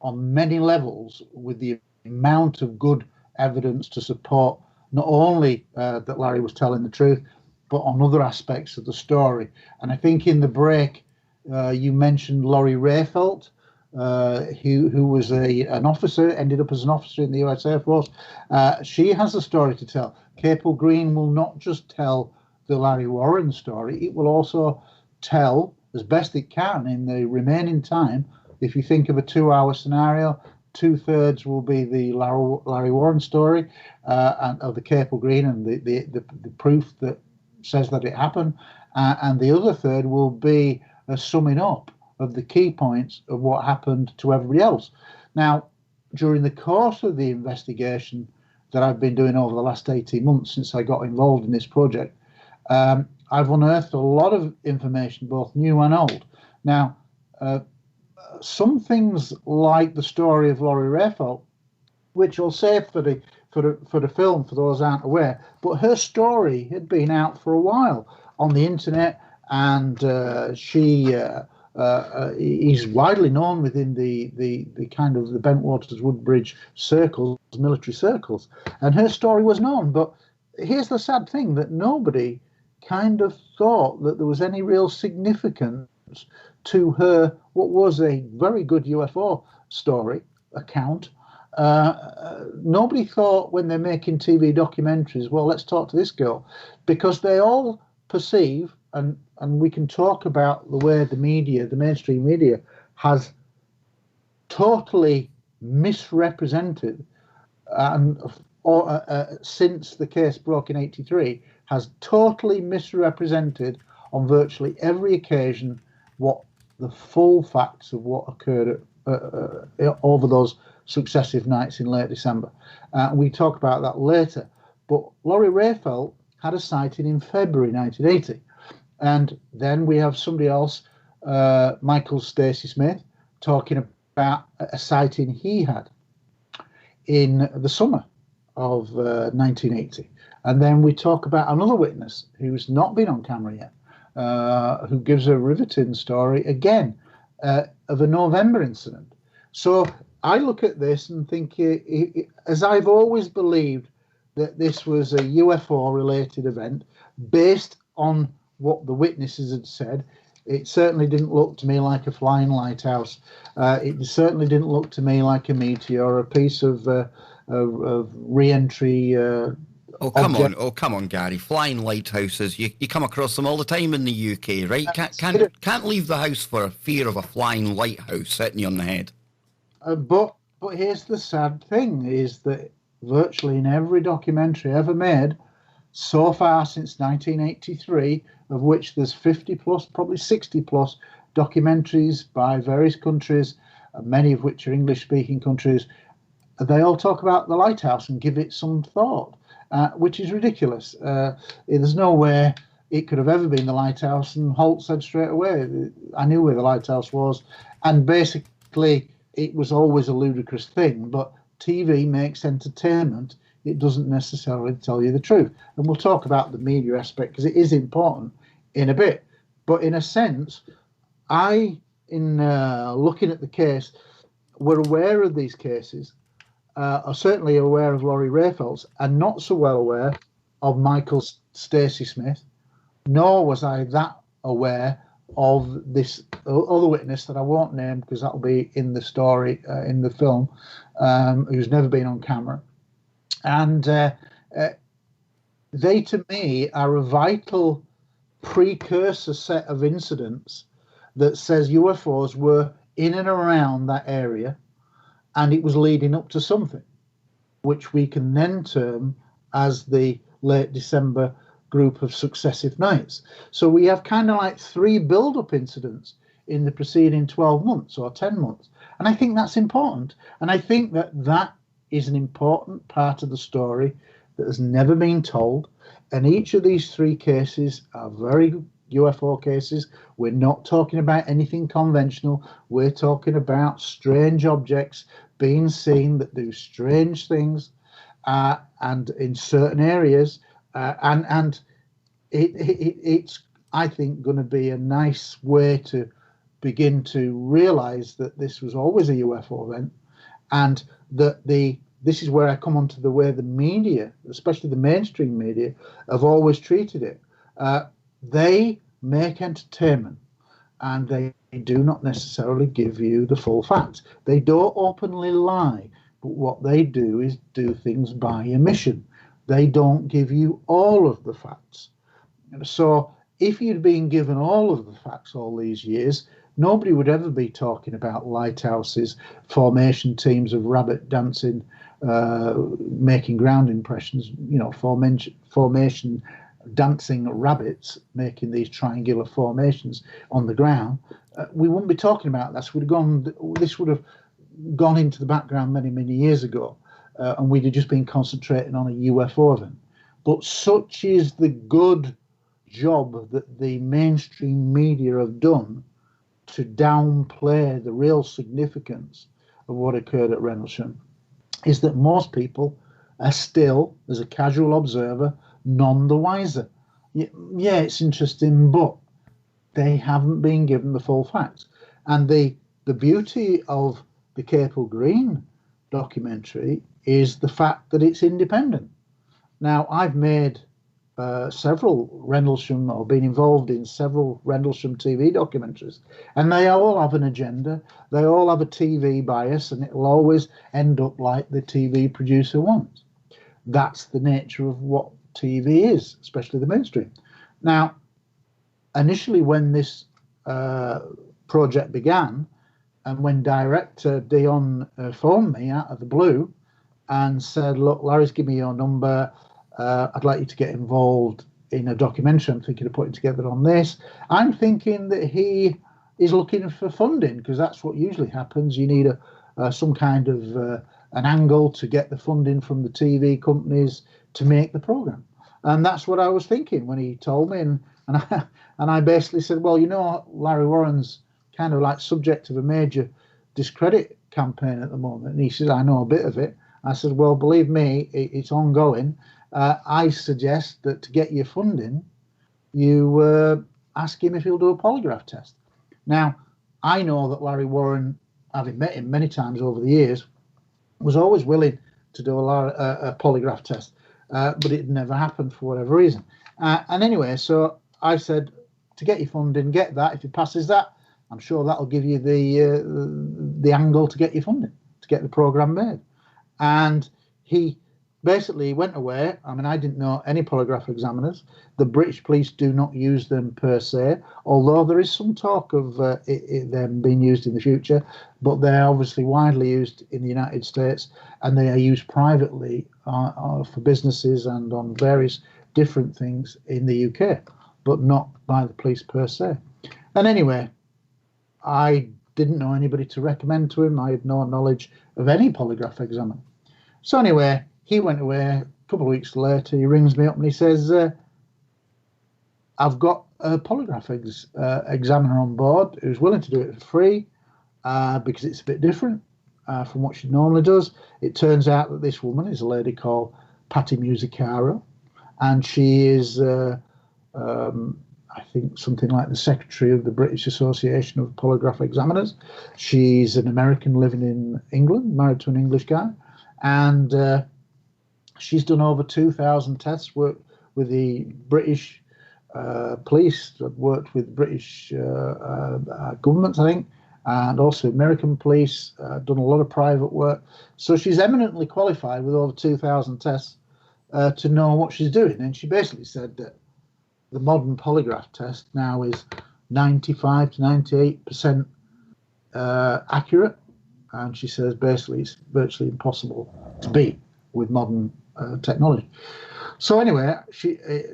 on many levels with the amount of good evidence to support not only that Larry was telling the truth, but on other aspects of the story. And I think in the break, you mentioned Laurie Rayfelt, who was an officer, ended up as an officer in the US Air Force. She has a story to tell. Capel Green will not just tell the Larry Warren story, it will also tell, as best it can in the remaining time, if you think of a 2-hour scenario, 2/3 will be the Larry Warren story and of the Capel Green and the proof that says that it happened, and the other third will be a summing up of the key points of what happened to everybody else. Now, during the course of the investigation that I've been doing over the last 18 months since I got involved in this project, I've unearthed a lot of information, both new and old. Now, some things like the story of Laurie Rayfelt, which I'll save for the film for those who aren't aware, but her story had been out for a while on the internet, and she is widely known within the kind of the Bentwaters Woodbridge circles, military circles, and her story was known. But here's the sad thing, that nobody kind of thought that there was any real significance to her, what was a very good UFO story account. Nobody thought when they're making TV documentaries, well, let's talk to this girl, because they all perceive, and we can talk about the way the media, the mainstream media, has totally misrepresented, and since the case broke in '83, has totally misrepresented on virtually every occasion what the full facts of what occurred over those successive nights in late December. We talk about that later. But Laurie Rayfelt had a sighting in February 1980. And then we have somebody else, Michael Stacey Smith, talking about a sighting he had in the summer of 1980. And then we talk about another witness who's not been on camera yet, who gives a riveting story, again, of a November incident. So I look at this and think, as I've always believed, that this was a UFO-related event based on what the witnesses had said. It certainly didn't look to me like a flying lighthouse. It certainly didn't look to me like a meteor or a piece of re-entry. Oh come on, Gary! Flying lighthouses, you come across them all the time in the UK, right? Can't leave the house for fear of a flying lighthouse hitting you on the head. But here's the sad thing: is that virtually in every documentary ever made so far since 1983, of which there's 50 plus, probably 60 plus documentaries by various countries, many of which are English-speaking countries, they all talk about the lighthouse and give it some thought, which is ridiculous. There's no way it could have ever been the lighthouse, and Holt said straight away, I knew where the lighthouse was, and basically it was always a ludicrous thing, but TV makes entertainment. It doesn't necessarily tell you the truth. And we'll talk about the media aspect because it is important in a bit. But in a sense, in looking at the case, we're aware of these cases, are certainly aware of Laurie Rayfelt's, and not so well aware of Michael Stacey Smith, nor was I that aware of this other witness that I won't name because that'll be in the story, in the film, who's never been on camera. And they, to me, are a vital precursor set of incidents that says UFOs were in and around that area, and it was leading up to something, which we can then term as the late December group of successive nights. So we have kind of like 3 build-up incidents in the preceding 12 months or 10 months. And I think that's important. And I think that is an important part of the story that has never been told. And each of these 3 cases are very UFO cases. We're not talking about anything conventional. We're talking about strange objects being seen that do strange things, and in certain areas. And it's, I think, going to be a nice way to begin to realize that this was always a UFO event, and that this is where I come onto the way the media, especially the mainstream media, have always treated it. They make entertainment, and they do not necessarily give you the full facts. They don't openly lie, but what they do is do things by omission. They don't give you all of the facts. So if you'd been given all of the facts all these years, nobody would ever be talking about lighthouses, formation teams of rabbit dancing, making ground impressions, formation dancing rabbits making these triangular formations on the ground. We wouldn't be talking about this. This would have gone into the background many, many years ago, and we'd have just been concentrating on a UFO event. But such is the good job that the mainstream media have done to downplay the real significance of what occurred at Rendlesham, is that most people are still, as a casual observer, none the wiser. Yeah, it's interesting, but they haven't been given the full facts. And the beauty of the Capel Green documentary is the fact that it's independent. Now, I've made several Rendlesham, or been involved in several Rendlesham TV documentaries, and they all have an agenda. They all have a TV bias, and it'll always end up like the TV producer wants. That's the nature of what TV is, especially the mainstream. Now, initially when this project began, and when director Dion phoned me out of the blue and said, look, Larry's given me your number. I'd like you to get involved in a documentary I'm thinking of putting together on this. I'm thinking that he is looking for funding, because that's what usually happens. You need some kind of an angle to get the funding from the TV companies to make the program. And that's what I was thinking when he told me. And I basically said, well, you know, Larry Warren's kind of like subject of a major discredit campaign at the moment. And he said, I know a bit of it. I said, well, believe me, it's ongoing. I suggest that to get your funding, you ask him if he'll do a polygraph test. Now, I know that Larry Warren, having met him many times over the years, was always willing to do a polygraph test, but it never happened for whatever reason. And anyway, so I said, to get your funding, get that. If he passes that, I'm sure that'll give you the angle to get your funding, to get the program made. And he basically went away. I mean, I didn't know any polygraph examiners. The British police do not use them per se, although there is some talk of them being used in the future, but they're obviously widely used in the United States, and they are used privately for businesses and on various different things in the UK, but not by the police per se. And anyway, I didn't know anybody to recommend to him. I had no knowledge of any polygraph examiner. So anyway, he went away. A couple of weeks later, he rings me up and he says, I've got a polygraph examiner on board who's willing to do it for free because it's a bit different from what she normally does. It turns out that this woman is a lady called Patty Musicaro, and she is, I think, something like the secretary of the British Association of Polygraph Examiners. She's an American living in England, married to an English guy, and she's done over 2,000 tests, worked with the British police, worked with British governments, I think, and also American police, done a lot of private work. So she's eminently qualified with over 2,000 tests to know what she's doing. And she basically said that the modern polygraph test now is 95 to 98% accurate. And she says basically it's virtually impossible to beat with modern technology. So anyway,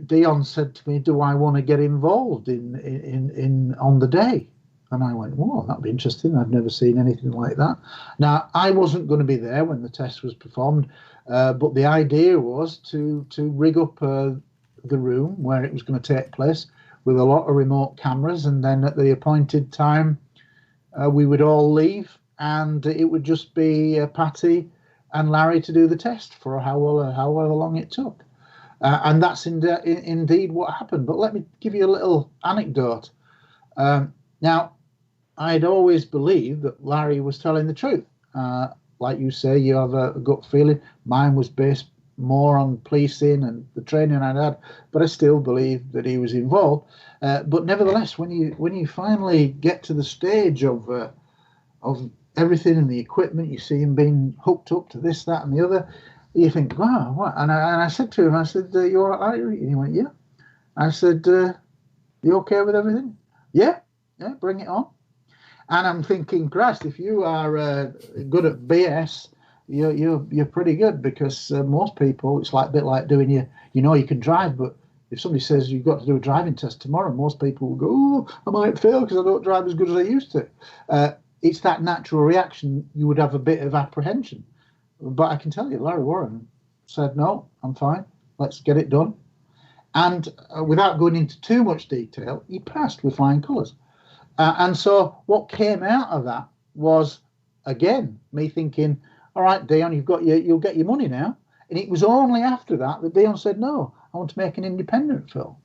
Dion said to me, "Do I want to get involved in on the day?" And I went, "Whoa, that'd be interesting. I've never seen anything like that." Now, I wasn't going to be there when the test was performed, but the idea was to rig up the room where it was going to take place with a lot of remote cameras, and then at the appointed time, we would all leave, and it would just be Patty and Larry to do the test for however long it took. And that's indeed what happened. But let me give you a little anecdote. Now, I'd always believed that Larry was telling the truth. Like you say, you have a gut feeling. Mine was based more on policing and the training I'd had, but I still believe that he was involved. But nevertheless, when you finally get to the stage of everything and the equipment, you see him being hooked up to this, that, and the other, you think, wow, what? And I said to him, I said, "You all right, Larry?" And he went, "Yeah." I said, "You okay with everything?" Yeah, bring it on. And I'm thinking, Christ, if you are good at BS, you're pretty good, because most people, it's like a bit like doing you can drive, but if somebody says you've got to do a driving test tomorrow, most people will go, "Oh, I might fail because I don't drive as good as I used to." It's that natural reaction. You would have a bit of apprehension. But I can tell you, Larry Warren said, "No, I'm fine. Let's get it done." And without going into too much detail, he passed with flying colours. And so what came out of that was, again, me thinking, "All right, Dion, you'll get your money now." And it was only after that Dion said, "No, I want to make an independent film."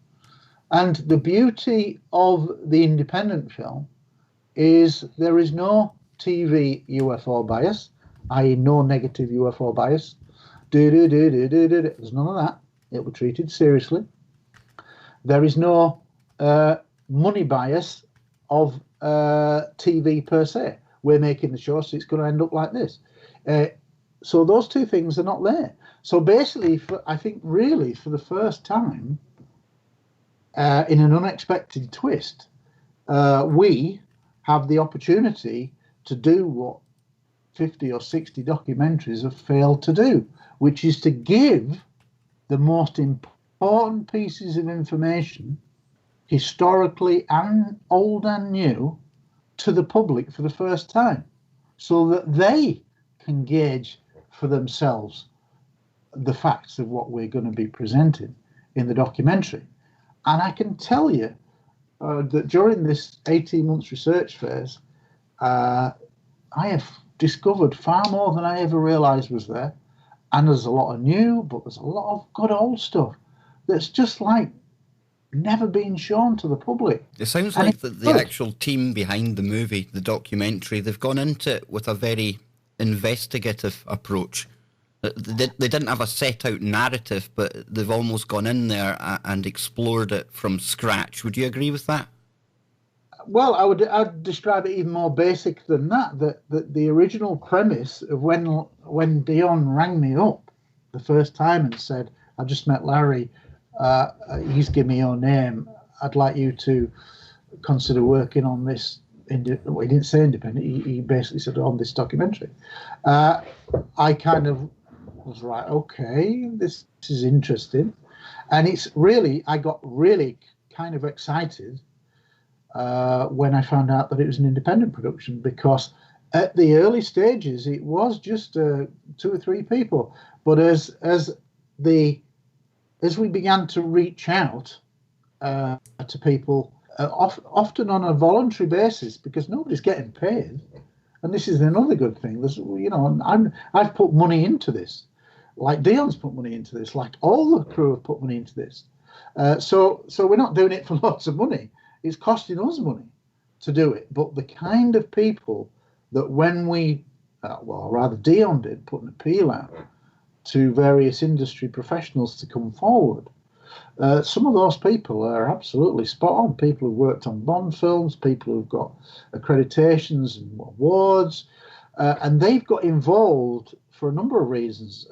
And the beauty of the independent film is there is no TV UFO bias, i.e. no negative UFO bias. There's none of that. It was treated seriously. There is no money bias of TV per se. We're making the show, so it's going to end up like this. So those two things are not there. So basically, I think really for the first time, in an unexpected twist, we have the opportunity to do what 50 or 60 documentaries have failed to do, which is to give the most important pieces of information, historically and old and new, to the public for the first time, so that they can gauge for themselves the facts of what we're going to be presenting in the documentary. And I can tell you that during this 18 months research phase, I have discovered far more than I ever realised was there. And there's a lot of new, but there's a lot of good old stuff that's just like never been shown to the public. It sounds like the actual team behind the movie, the documentary, they've gone into it with a very investigative approach. They didn't have a set-out narrative, but they've almost gone in there and explored it from scratch. Would you agree with that? Well, I'd describe it even more basic than that. That the original premise of when Dion rang me up the first time and said, "I just met Larry. He's given me your name. I'd like you to consider working on this." Well, he didn't say independent. He basically said on this documentary. I kind of was right. Okay, this is interesting, and it's really I got really kind of excited when I found out that it was an independent production, because at the early stages it was just 2 or 3 people, but as we began to reach out to people, often on a voluntary basis, because nobody's getting paid, and this is another good thing. There's, I've put money into this, like Dion's put money into this, like all the crew have put money into this. So we're not doing it for lots of money. It's costing us money to do it. But the kind of people that when we, well, rather Dion did, put an appeal out to various industry professionals to come forward. Some of those people are absolutely spot on. People who've worked on Bond films, people who've got accreditations and awards, and they've got involved for a number of reasons,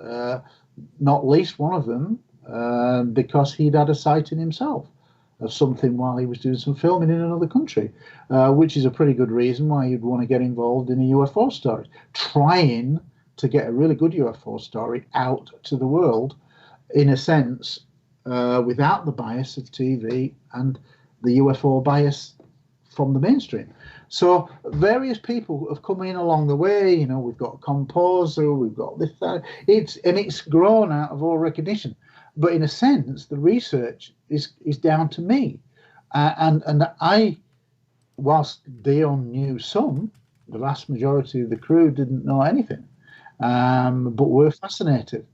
not least one of them because he'd had a sighting himself of something while he was doing some filming in another country, which is a pretty good reason why you'd want to get involved in a UFO story, trying to get a really good UFO story out to the world, in a sense, without the bias of TV and the UFO bias from the mainstream. So various people have come in along the way. We've got a composer, we've got this, that. It's grown out of all recognition. But in a sense, the research is down to me, and I, whilst Dion knew some, the vast majority of the crew didn't know anything, but were fascinated.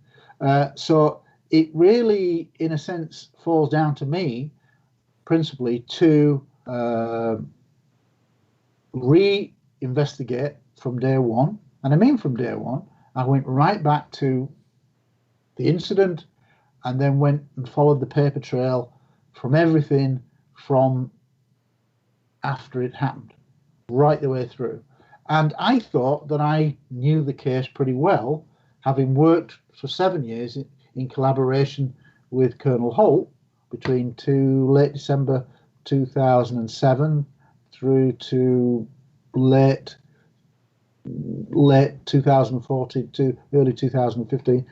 So it really, in a sense, falls down to me, principally, to re-investigate from day one. And I mean from day one. I went right back to the incident, and then went and followed the paper trail from everything from after it happened, right the way through. And I thought that I knew the case pretty well, having worked for 7 years in collaboration with Colonel Holt between late December 2007 through to late 2014 to early 2015,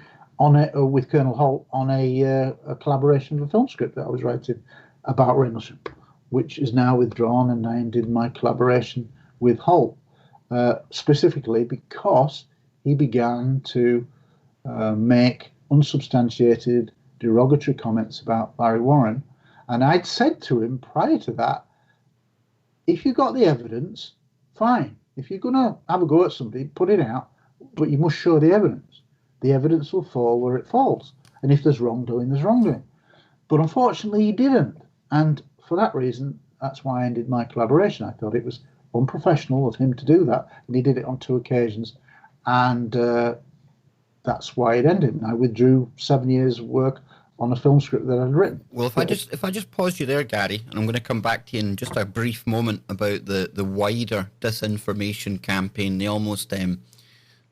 with Colonel Holt on a collaboration of a film script that I was writing about Rendlesham, which is now withdrawn, and I ended my collaboration with Holt, specifically because he began to make unsubstantiated, derogatory comments about Larry Warren. And I'd said to him prior to that, if you got the evidence, fine. If you're going to have a go at something, put it out, but you must show the evidence. The evidence will fall where it falls. And if there's wrongdoing, there's wrongdoing. But unfortunately, he didn't. And for that reason, that's why I ended my collaboration. I thought it was unprofessional of him to do that. And he did it on 2 occasions. And that's why it ended. And I withdrew 7 years of work on a film script that I'd written. Well, if I just pause you there, Gary, and I'm going to come back to you in just a brief moment about the wider disinformation campaign,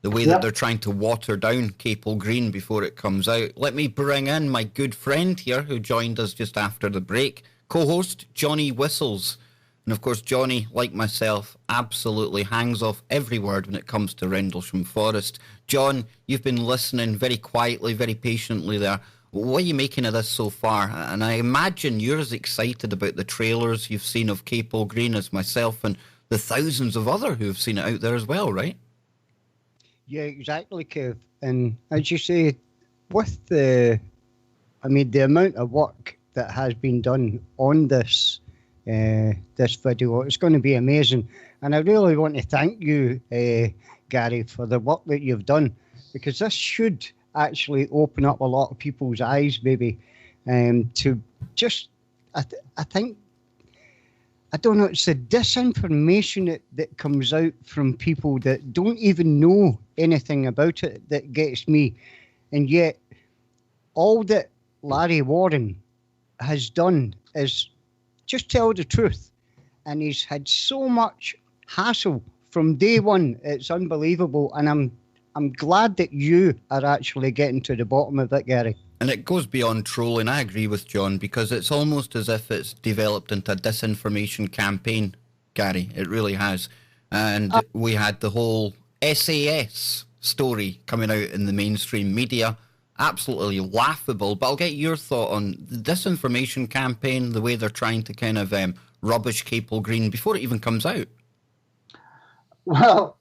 the way that they're trying to water down Capel Green before it comes out. Let me bring in my good friend here who joined us just after the break, co-host Johnny Whistles. And of course, Johnny, like myself, absolutely hangs off every word when it comes to Rendlesham Forest. John, you've been listening very quietly, very patiently there. What are you making of this so far? And I imagine you're as excited about the trailers you've seen of Capel Green as myself and the thousands of other who have seen it out there as well, right? Yeah, exactly, Kev. And as you say, with the amount of work that has been done on this video, it's going to be amazing. And I really want to thank you, Gary, for the work that you've done, because this should actually open up a lot of people's eyes, maybe, to just, I think, I don't know, it's the disinformation that comes out from people that don't even know anything about it that gets me. And yet, all that Larry Warren has done is just tell the truth. And he's had so much hassle from day one. It's unbelievable. And I'm glad that you are actually getting to the bottom of it, Gary. And it goes beyond trolling. I agree with John, because it's almost as if it's developed into a disinformation campaign, Gary. It really has. And we had the whole SAS story coming out in the mainstream media. Absolutely laughable. But I'll get your thought on the disinformation campaign, the way they're trying to kind of rubbish Capel Green before it even comes out. Well,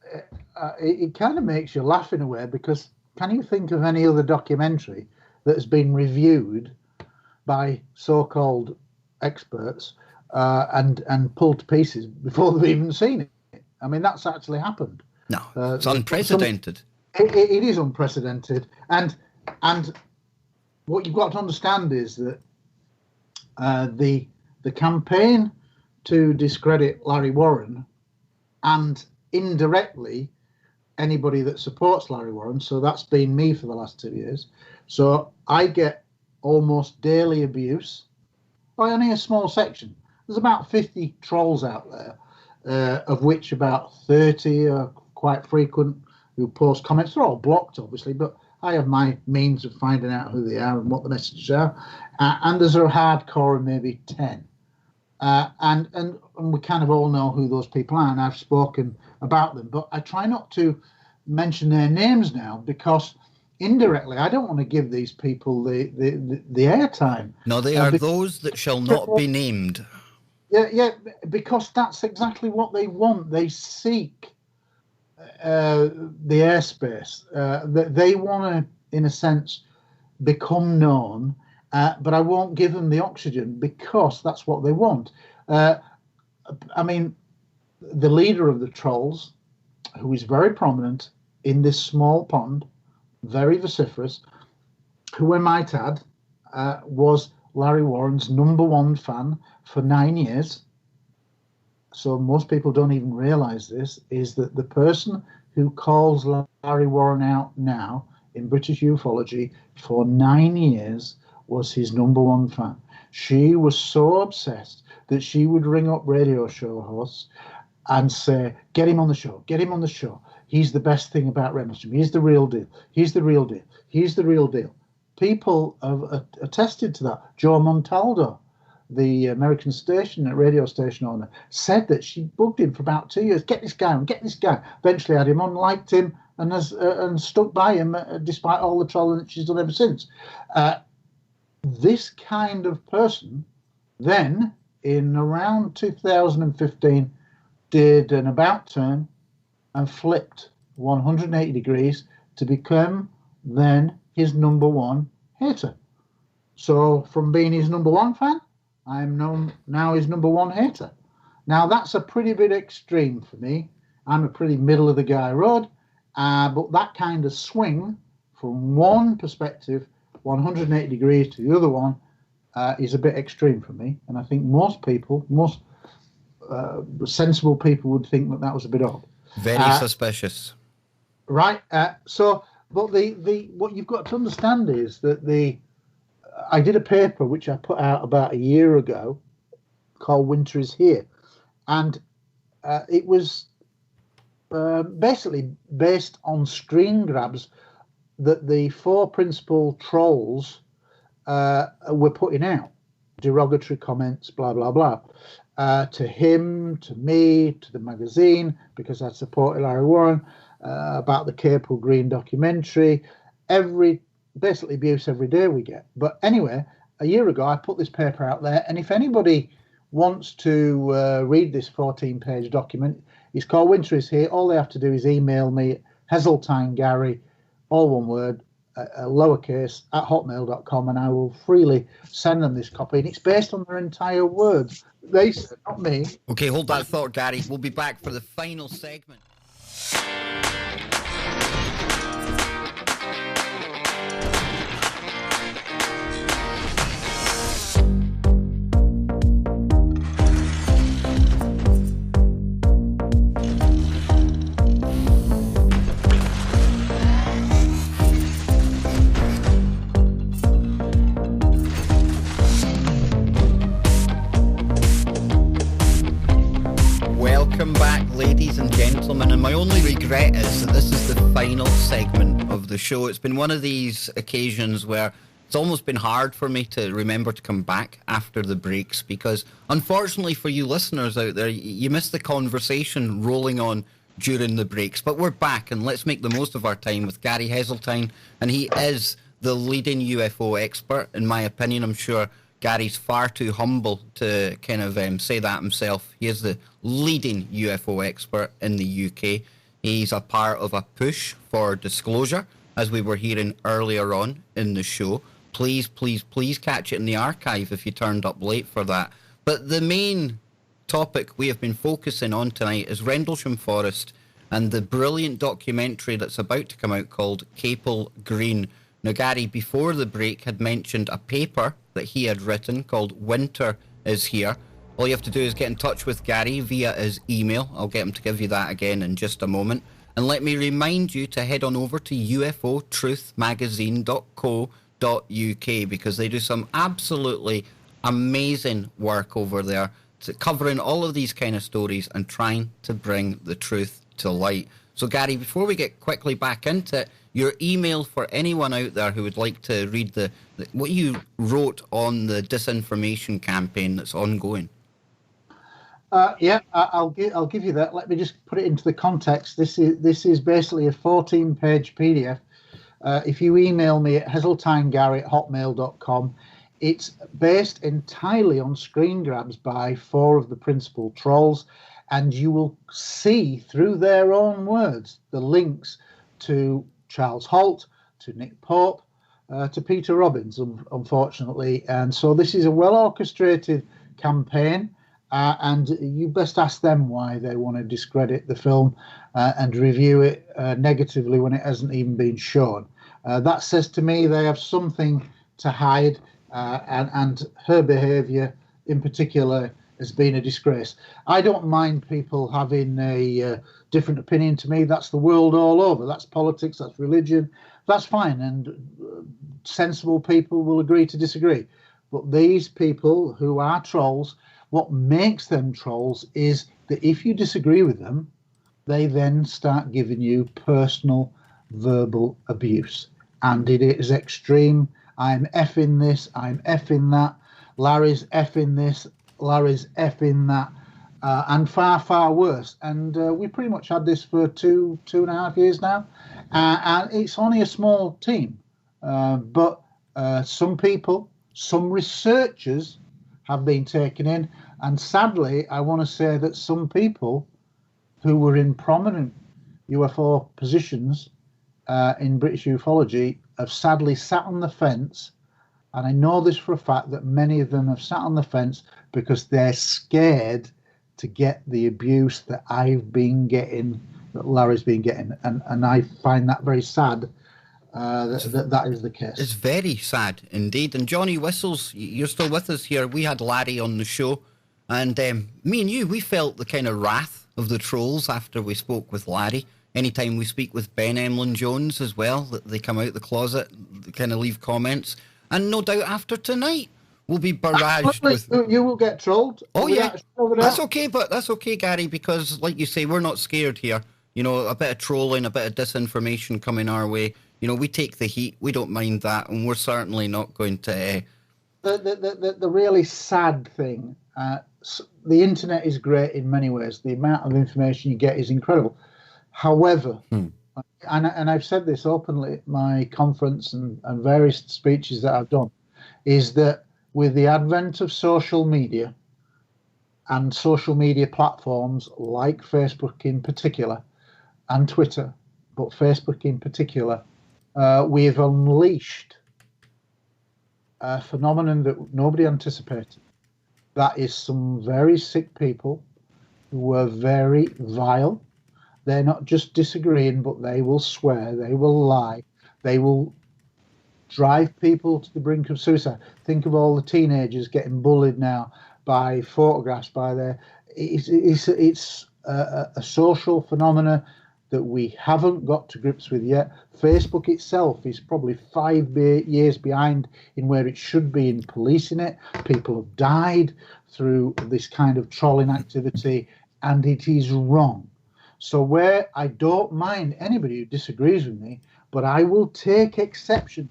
it kind of makes you laugh in a way, because can you think of any other documentary that has been reviewed by so-called experts and pulled to pieces before they've even seen it? I mean, that's actually happened. No, it's unprecedented. It is unprecedented. And what you've got to understand is that the campaign to discredit Larry Warren, and indirectly anybody that supports Larry Warren, so that's been me for the last 2 years. So I get almost daily abuse by only a small section. There's about 50 trolls out there, of which about 30 are quite frequent, who post comments. They're all blocked, obviously, but I have my means of finding out who they are and what the messages are. And there's a hardcore of maybe 10. And we kind of all know who those people are, and I've spoken about them. But I try not to mention their names now, because indirectly I don't want to give these people the airtime. No, they are those that shall not be named. Yeah, because that's exactly what they want. They seek the airspace. They want to, in a sense, become known, but I won't give them the oxygen, because that's what they want. I mean, the leader of the trolls, who is very prominent in this small pond, very vociferous, who I might add was Larry Warren's #1 fan for 9 years. So most people don't even realize this, is that the person who calls Larry Warren out now in British ufology for 9 years was his #1 fan. She was so obsessed that she would ring up radio show hosts and say, get him on the show, get him on the show. He's the best thing about Rendlesham. He's the real deal. He's the real deal. He's the real deal. People have attested to that. Joe Montaldo, the American radio station owner, said that she bugged him for about 2 years. Get this guy on, get this guy. Eventually had him on, liked him, and stuck by him despite all the trolling that she's done ever since. This kind of person then, in around 2015, did an about turn and flipped 180 degrees to become then his #1 hater. So from being his #1 fan, I'm now his #1 hater. Now that's a pretty bit extreme for me. I'm a pretty middle of the guy road, but that kind of swing from one perspective, 180 degrees to the other one, is a bit extreme for me. And I think most sensible people would think that was a bit odd. Very suspicious. Right. But what you've got to understand is that I did a paper which I put out about a year ago called Winter is Here. And it was basically based on screen grabs that the 4 principal trolls were putting out. derogatory comments, blah, blah, blah. To him, to me, to the magazine, because I supported Larry Warren, about the Capel Green documentary, basically abuse every day we get. But anyway, a year ago, I put this paper out there, and if anybody wants to read this 14-page document, it's called Winter is Here. All they have to do is email me at Heseltine Gary, all one word, lowercase, at hotmail.com, and I will freely send them this copy. And it's based on their entire words. They said, not me. Okay, hold that thought, Gary. We'll be back for the final segment. Welcome back, ladies and gentlemen, and my only regret is that this is the final segment of the show. It's been one of these occasions where it's almost been hard for me to remember to come back after the breaks because, unfortunately for you listeners out there, you missed the conversation rolling on during the breaks. But we're back, and let's make the most of our time with Gary Heseltine, and he is the leading UFO expert, in my opinion. I'm sure Gary's far too humble to kind of say that himself. He is the leading UFO expert in the UK. He's a part of a push for disclosure, as we were hearing earlier on in the show. Please, please, please catch it in the archive if you turned up late for that. But the main topic we have been focusing on tonight is Rendlesham Forest and the brilliant documentary that's about to come out called Capel Green. Now, Gary, before the break, had mentioned a paper that he had written called Winter is Here. All you have to do is get in touch with Gary via his email. I'll get him to give you that again in just a moment. And let me remind you to head on over to ufotruthmagazine.co.uk because they do some absolutely amazing work over there, covering all of these kind of stories and trying to bring the truth to light. So, Gary, before we get quickly back into it, your email for anyone out there who would like to read what you wrote on the disinformation campaign that's ongoing. I'll give you that. Let me just put it into the context. This is basically a 14-page PDF. If you email me at heseltinegary@hotmail.com, it's based entirely on screen grabs by 4 of the principal trolls, and you will see through their own words the links to Charles Holt, to Nick Pope, to Peter Robbins, unfortunately. And so this is a well-orchestrated campaign, and you best ask them why they want to discredit the film and review it negatively when it hasn't even been shown. That says to me they have something to hide, and her behaviour in particular has been a disgrace. I don't mind people having a different opinion to me. That's the world all over. That's politics, that's religion. That's fine, and sensible people will agree to disagree. But these people who are trolls, what makes them trolls is that if you disagree with them, they then start giving you personal verbal abuse. And it is extreme. I'm effing this, I'm effing that, Larry's effing this, Larry's effing that, and far, far worse. And we pretty much had this for two and a half years now. And it's only a small team. But some people, some researchers have been taken in. And sadly, I want to say that some people who were in prominent UFO positions in British ufology have sadly sat on the fence. And I know this for a fact that many of them have sat on the fence because they're scared to get the abuse that I've been getting, that Larry's been getting. And I find that very sad that is the case. It's very sad indeed. And Johnny Whistles, you're still with us here. We had Larry on the show. And me and you, we felt the kind of wrath of the trolls after we spoke with Larry. Anytime we speak with Ben Emlyn Jones as well, that they come out the closet, they kind of leave comments. And no doubt after tonight, we'll be barraged with... You will get trolled. Oh, yeah. That's okay, but that's okay, Gary, because, like you say, we're not scared here. You know, a bit of trolling, a bit of disinformation coming our way. You know, we take the heat. We don't mind that, and we're certainly not going to the really sad thing, the internet is great in many ways. The amount of information you get is incredible. However, and I've said this openly at my conference and various speeches that I've done, is that with the advent of social media and social media platforms like Facebook in particular and Twitter, but Facebook in particular, we've unleashed a phenomenon that nobody anticipated. That is some very sick people who are very vile. They're not just disagreeing, but they will swear, they will lie, they will drive people to the brink of suicide. Think of all the teenagers getting bullied now by photographs, by their. It's a social phenomena that we haven't got to grips with yet. Facebook itself is probably 5 years behind in where it should be in policing it. People have died through this kind of trolling activity, and it is wrong. So where I don't mind anybody who disagrees with me, but I will take exception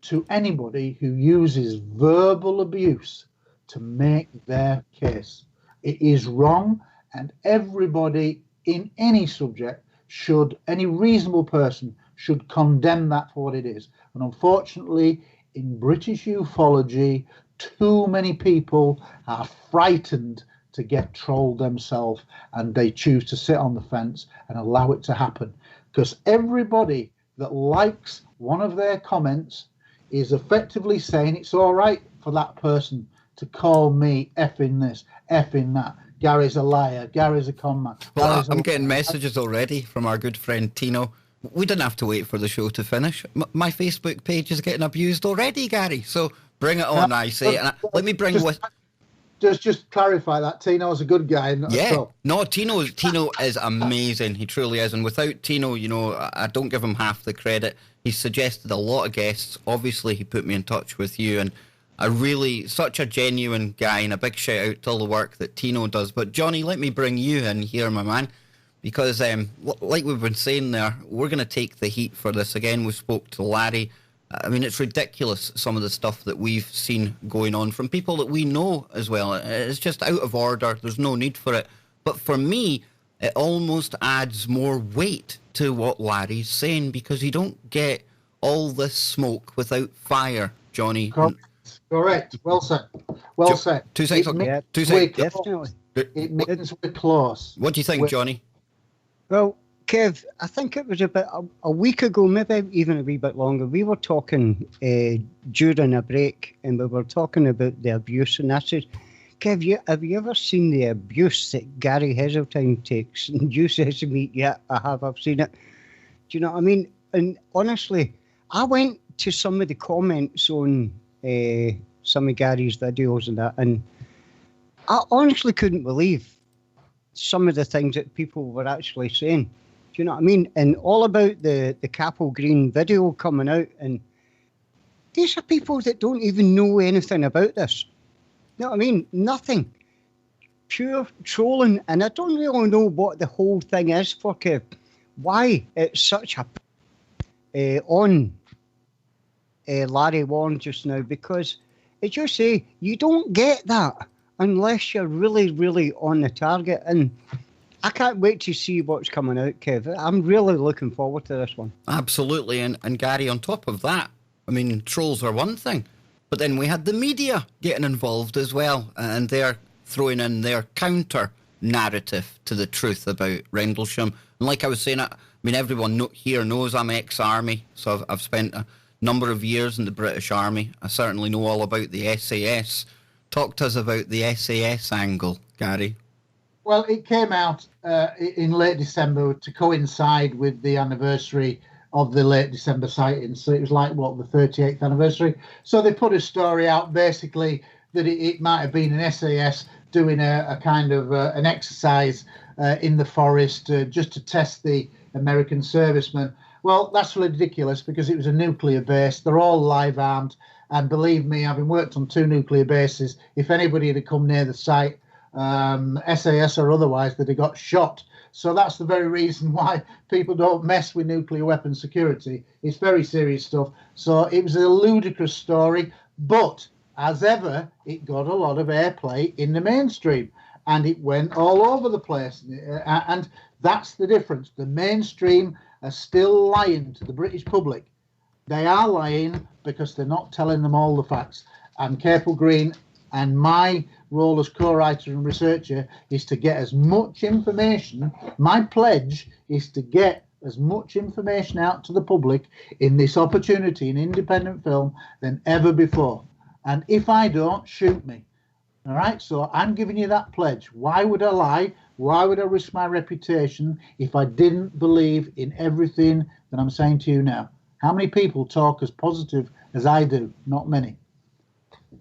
to anybody who uses verbal abuse to make their case. It is wrong, and everybody in any subject should, any reasonable person should condemn that for what it is. And unfortunately, in British ufology, too many people are frightened to get trolled themselves, and they choose to sit on the fence and allow it to happen. Because everybody that likes one of their comments is effectively saying it's all right for that person to call me effing this, effing that. Gary's a liar. Gary's a con man. Well, I'm getting messages already from our good friend Tino. We didn't have to wait for the show to finish. My Facebook page is getting abused already, Gary. So bring it on, I say. And let me bring with. Just clarify that Tino's a good guy. No, Tino is amazing. He truly is. And without Tino, you know, I don't give him half the credit. He's suggested a lot of guests. Obviously, he put me in touch with you, and such a genuine guy, and a big shout out to all the work that Tino does. But Johnny, let me bring you in here, my man, because like we've been saying there, we're going to take the heat for this. Again, we spoke to Larry. I mean, it's ridiculous, some of the stuff that we've seen going on from people that we know as well. It's just out of order. There's no need for it. But for me, it almost adds more weight to what Larry's saying, because you don't get all this smoke without fire, Johnny. Correct. Well said. Well said. 2 seconds. 2 seconds. Definitely. It means we're close. What do you think, Johnny? Well, Kev, I think it was about a week ago, maybe even a wee bit longer. We were talking during a break, and we were talking about the abuse. And I said, Kev, have you ever seen the abuse that Gary Heseltine takes? And you said to me, yeah, I have. I've seen it. Do you know what I mean? And honestly, I went to some of the comments on some of Gary's videos and that, and I honestly couldn't believe some of the things that people were actually saying. Do you know what I mean? And all about the Capel Green video coming out, and these are people that don't even know anything about this. You know what I mean? Nothing. Pure trolling, and I don't really know what the whole thing is for, Kev. Why it's such a on Larry Warren just now, because as you say, you don't get that unless you're really, really on the target. And I can't wait to see what's coming out, Kev. I'm really looking forward to this one. Absolutely. And Gary, on top of that, I mean, trolls are one thing, but then we had the media getting involved as well, and they're throwing in their counter narrative to the truth about Rendlesham. And like I was saying, I mean, everyone here knows I'm ex-army, so I've spent a number of years in the British Army. I certainly know all about the SAS. Talk to us about the SAS angle, Gary. Well, it came out in late December to coincide with the anniversary of the late December sightings. So it was like, what, the 38th anniversary? So they put a story out basically that it might have been an SAS doing a kind of an exercise in the forest just to test the American servicemen. Well, that's ridiculous, because it was a nuclear base. They're all live armed. And believe me, having worked on 2 nuclear bases, if anybody had come near the site, SAS or otherwise, that had got shot. So that's the very reason why people don't mess with nuclear weapon security. It's very serious stuff. So it was a ludicrous story. But as ever, it got a lot of airplay in the mainstream, and it went all over the place. And that's the difference. The mainstream are still lying to the British public. They are lying because they're not telling them all the facts. And Capel Green and my role as co-writer and researcher is to get as much information. My pledge is to get as much information out to the public in this opportunity in independent film than ever before. And if I don't, shoot me. All right, so I'm giving you that pledge. Why would I lie? Why would I risk my reputation if I didn't believe in everything that I'm saying to you now? How many people talk as positive as I do? Not many.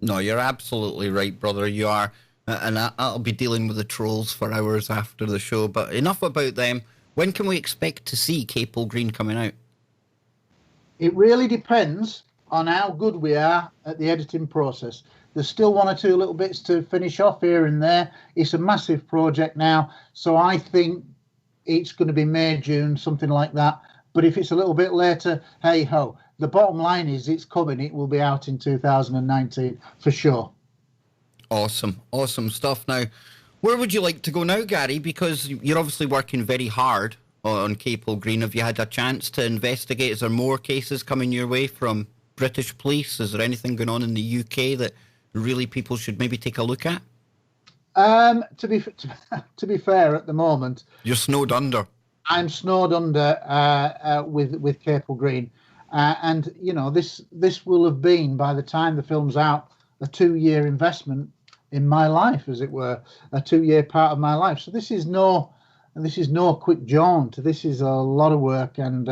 No, you're absolutely right, brother. You are. And I'll be dealing with the trolls for hours after the show. But enough about them. When can we expect to see Capel Green coming out? It really depends on how good we are at the editing process. There's still one or two little bits to finish off here and there. It's a massive project now, so I think it's going to be May, June, something like that. But if it's a little bit later, hey ho. The bottom line is it's coming. It will be out in 2019 for sure. Awesome. Awesome stuff. Now, where would you like to go now, Gary? Because you're obviously working very hard on Capel Green. Have you had a chance to investigate? Is there more cases coming your way from British police? Is there anything going on in the UK that really people should maybe take a look at? To be fair, at the moment, you're snowed under. I'm snowed under with Capel Green, and you know this will have been, by the time the film's out, a 2-year investment in my life, as it were, a 2-year part of my life. So this is no quick jaunt. This is a lot of work, and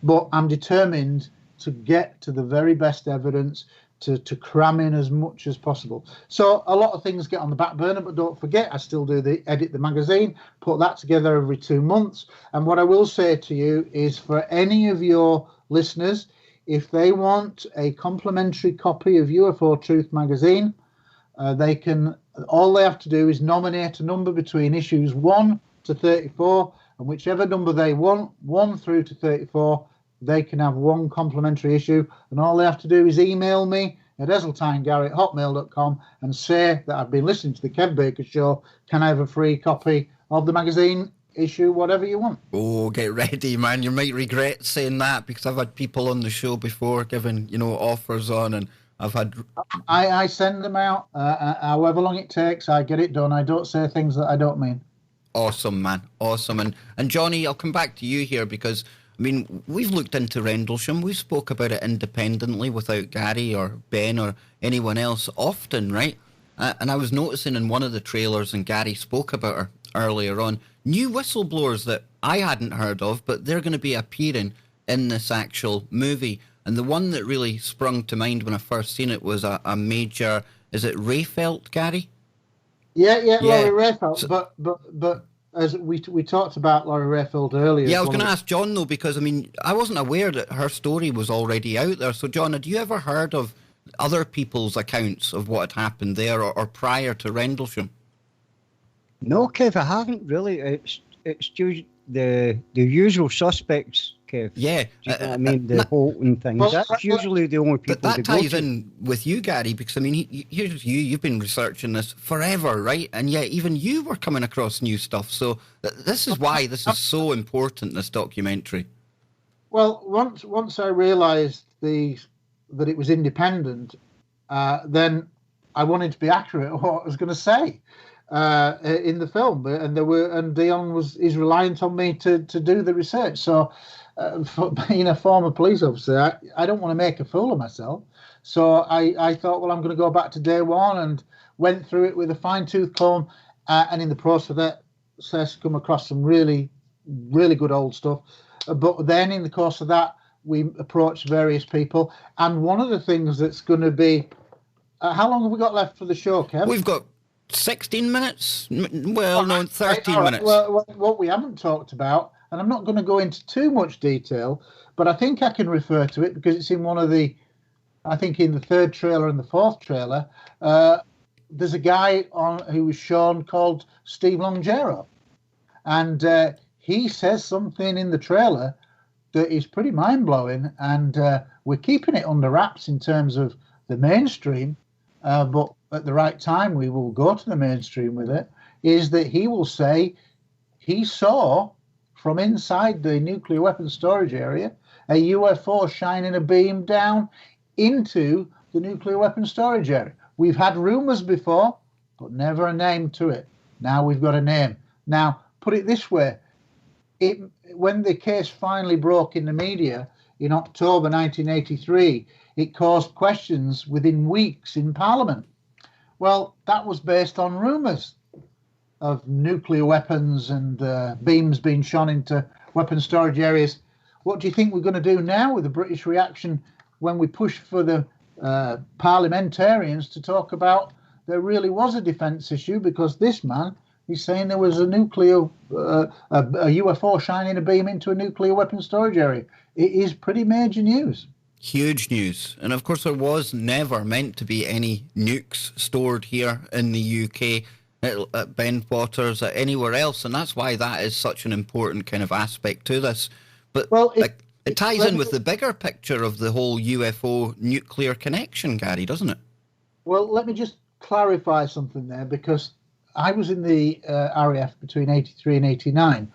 but I'm determined to get to the very best evidence, to cram in as much as possible. So a lot of things get on the back burner, but don't forget, I still do edit the magazine, put that together every 2 months. And what I will say to you is, for any of your listeners, if they want a complimentary copy of UFO Truth magazine, they can. All they have to do is nominate a number between issues 1 to 34, and whichever number they want, 1 through to 34, they can have one complimentary issue, and all they have to do is email me at heseltinegary@hotmail.com and say that I've been listening to the Kev Baker Show. Can I have a free copy of the magazine issue, whatever you want? Oh, get ready, man. You might regret saying that, because I've had people on the show before giving, offers on, and I've had... I send them out, however long it takes, I get it done. I don't say things that I don't mean. Awesome, man. Awesome. And Johnny, I'll come back to you here, because we've looked into Rendlesham. We spoke about it independently without Gary or Ben or anyone else often, right? And I was noticing in one of the trailers, and Gary spoke about her earlier on, new whistleblowers that I hadn't heard of, but they're going to be appearing in this actual movie. And the one that really sprung to mind when I first seen it was a major, is it Rayfelt, Gary? Yeah, Laurie Rayfelt, so, but as we talked about Laurie Rayfelt earlier. Yeah, I was going to ask John, though, because, I wasn't aware that her story was already out there. So, John, had you ever heard of other people's accounts of what had happened there or prior to Rendlesham? No, Kev, I haven't really. It's the usual suspects, Kev. Yeah. Do you know what I mean? The Holton things. Well, that's usually the only people that ties in with you, Gary, because, here's you've been researching this forever, right? And yet even you were coming across new stuff. So this is why this is so important, this documentary. Well, once I realised that it was independent, then I wanted to be accurate on what I was going to say in the film, and Dion is reliant on me to do the research. So, for being a former police officer, I don't want to make a fool of myself. So I thought, well, I'm going to go back to day one, and went through it with a fine-tooth comb, and in the process of that, come across some really, really good old stuff. But then in the course of that, we approached various people, and one of the things that's going to be, how long have we got left for the show, Kev? We've got 16 minutes. Well, no, 13 minutes. Well, what we haven't talked about, and I'm not going to go into too much detail, but I think I can refer to it because it's in one of the, I think in the third trailer and the fourth trailer, there's a guy who was shown called Steve Longero, and he says something in the trailer that is pretty mind-blowing, and we're keeping it under wraps in terms of the mainstream, but at the right time we will go to the mainstream with it, is that he will say he saw from inside the nuclear weapons storage area a UFO shining a beam down into the nuclear weapons storage area. We've had rumors before, but never a name to it. Now we've got a name. Now, put it this way, when the case finally broke in the media in October 1983, it caused questions within weeks in Parliament. Well, that was based on rumours of nuclear weapons and beams being shone into weapons storage areas. What do you think we're going to do now with the British reaction when we push for the parliamentarians to talk about there really was a defence issue, because this man is saying there was a UFO shining a beam into a nuclear weapons storage area. It is pretty major news. Huge news. And of course, there was never meant to be any nukes stored here in the UK, at Bentwaters, at anywhere else. And that's why that is such an important kind of aspect to this. But it ties in with the bigger picture of the whole UFO nuclear connection, Gary, doesn't it? Well, let me just clarify something there, because I was in the RAF between 83 and 89.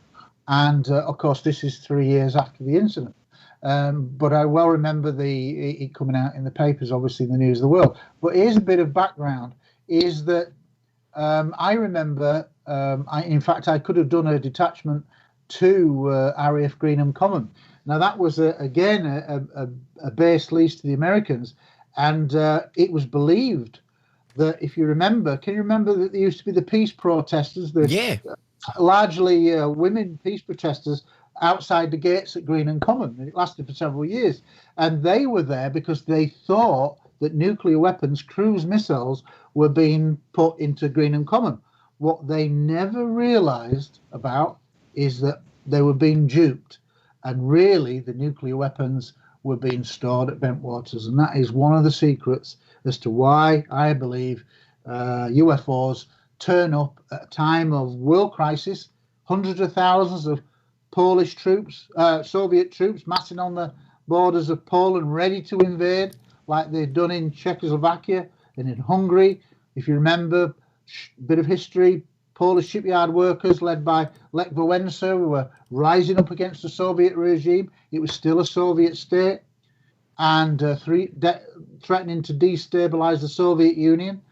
And of course, this is 3 years after the incident. But I well remember it coming out in the papers, obviously in the news of the world. But here's a bit of background, is that I remember, in fact, I could have done a detachment to RAF Greenham Common. Now, that was, again, a base leased to the Americans. And it was believed that, if you remember, can you remember that there used to be the peace protesters? Largely women peace protesters outside the gates at Greenham Common. And it lasted for several years. And they were there because they thought that nuclear weapons, cruise missiles, were being put into Greenham Common. What they never realised about is that they were being duped. And really, the nuclear weapons were being stored at Bentwaters. And that is one of the secrets as to why I believe UFOs turn up at a time of world crisis, hundreds of thousands of Polish troops, Soviet troops massing on the borders of Poland, ready to invade, like they've done in Czechoslovakia and in Hungary. If you remember, a bit of history, Polish shipyard workers led by Lech Wałęsa were rising up against the Soviet regime. It was still a Soviet state, and threatening to destabilize the Soviet Union.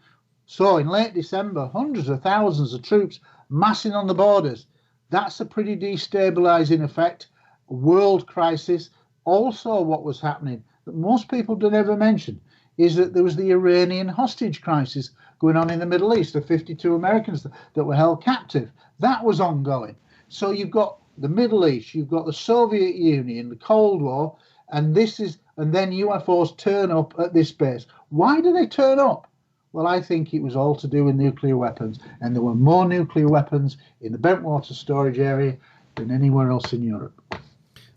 So in late December, hundreds of thousands of troops massing on the borders. That's a pretty destabilizing effect. World crisis. Also, what was happening that most people don't ever mention is that there was the Iranian hostage crisis going on in the Middle East, the 52 Americans that were held captive. That was ongoing. So you've got the Middle East, you've got the Soviet Union, the Cold War, and then UFOs turn up at this base. Why do they turn up? Well, I think it was all to do with nuclear weapons, and there were more nuclear weapons in the Bentwater storage area than anywhere else in Europe.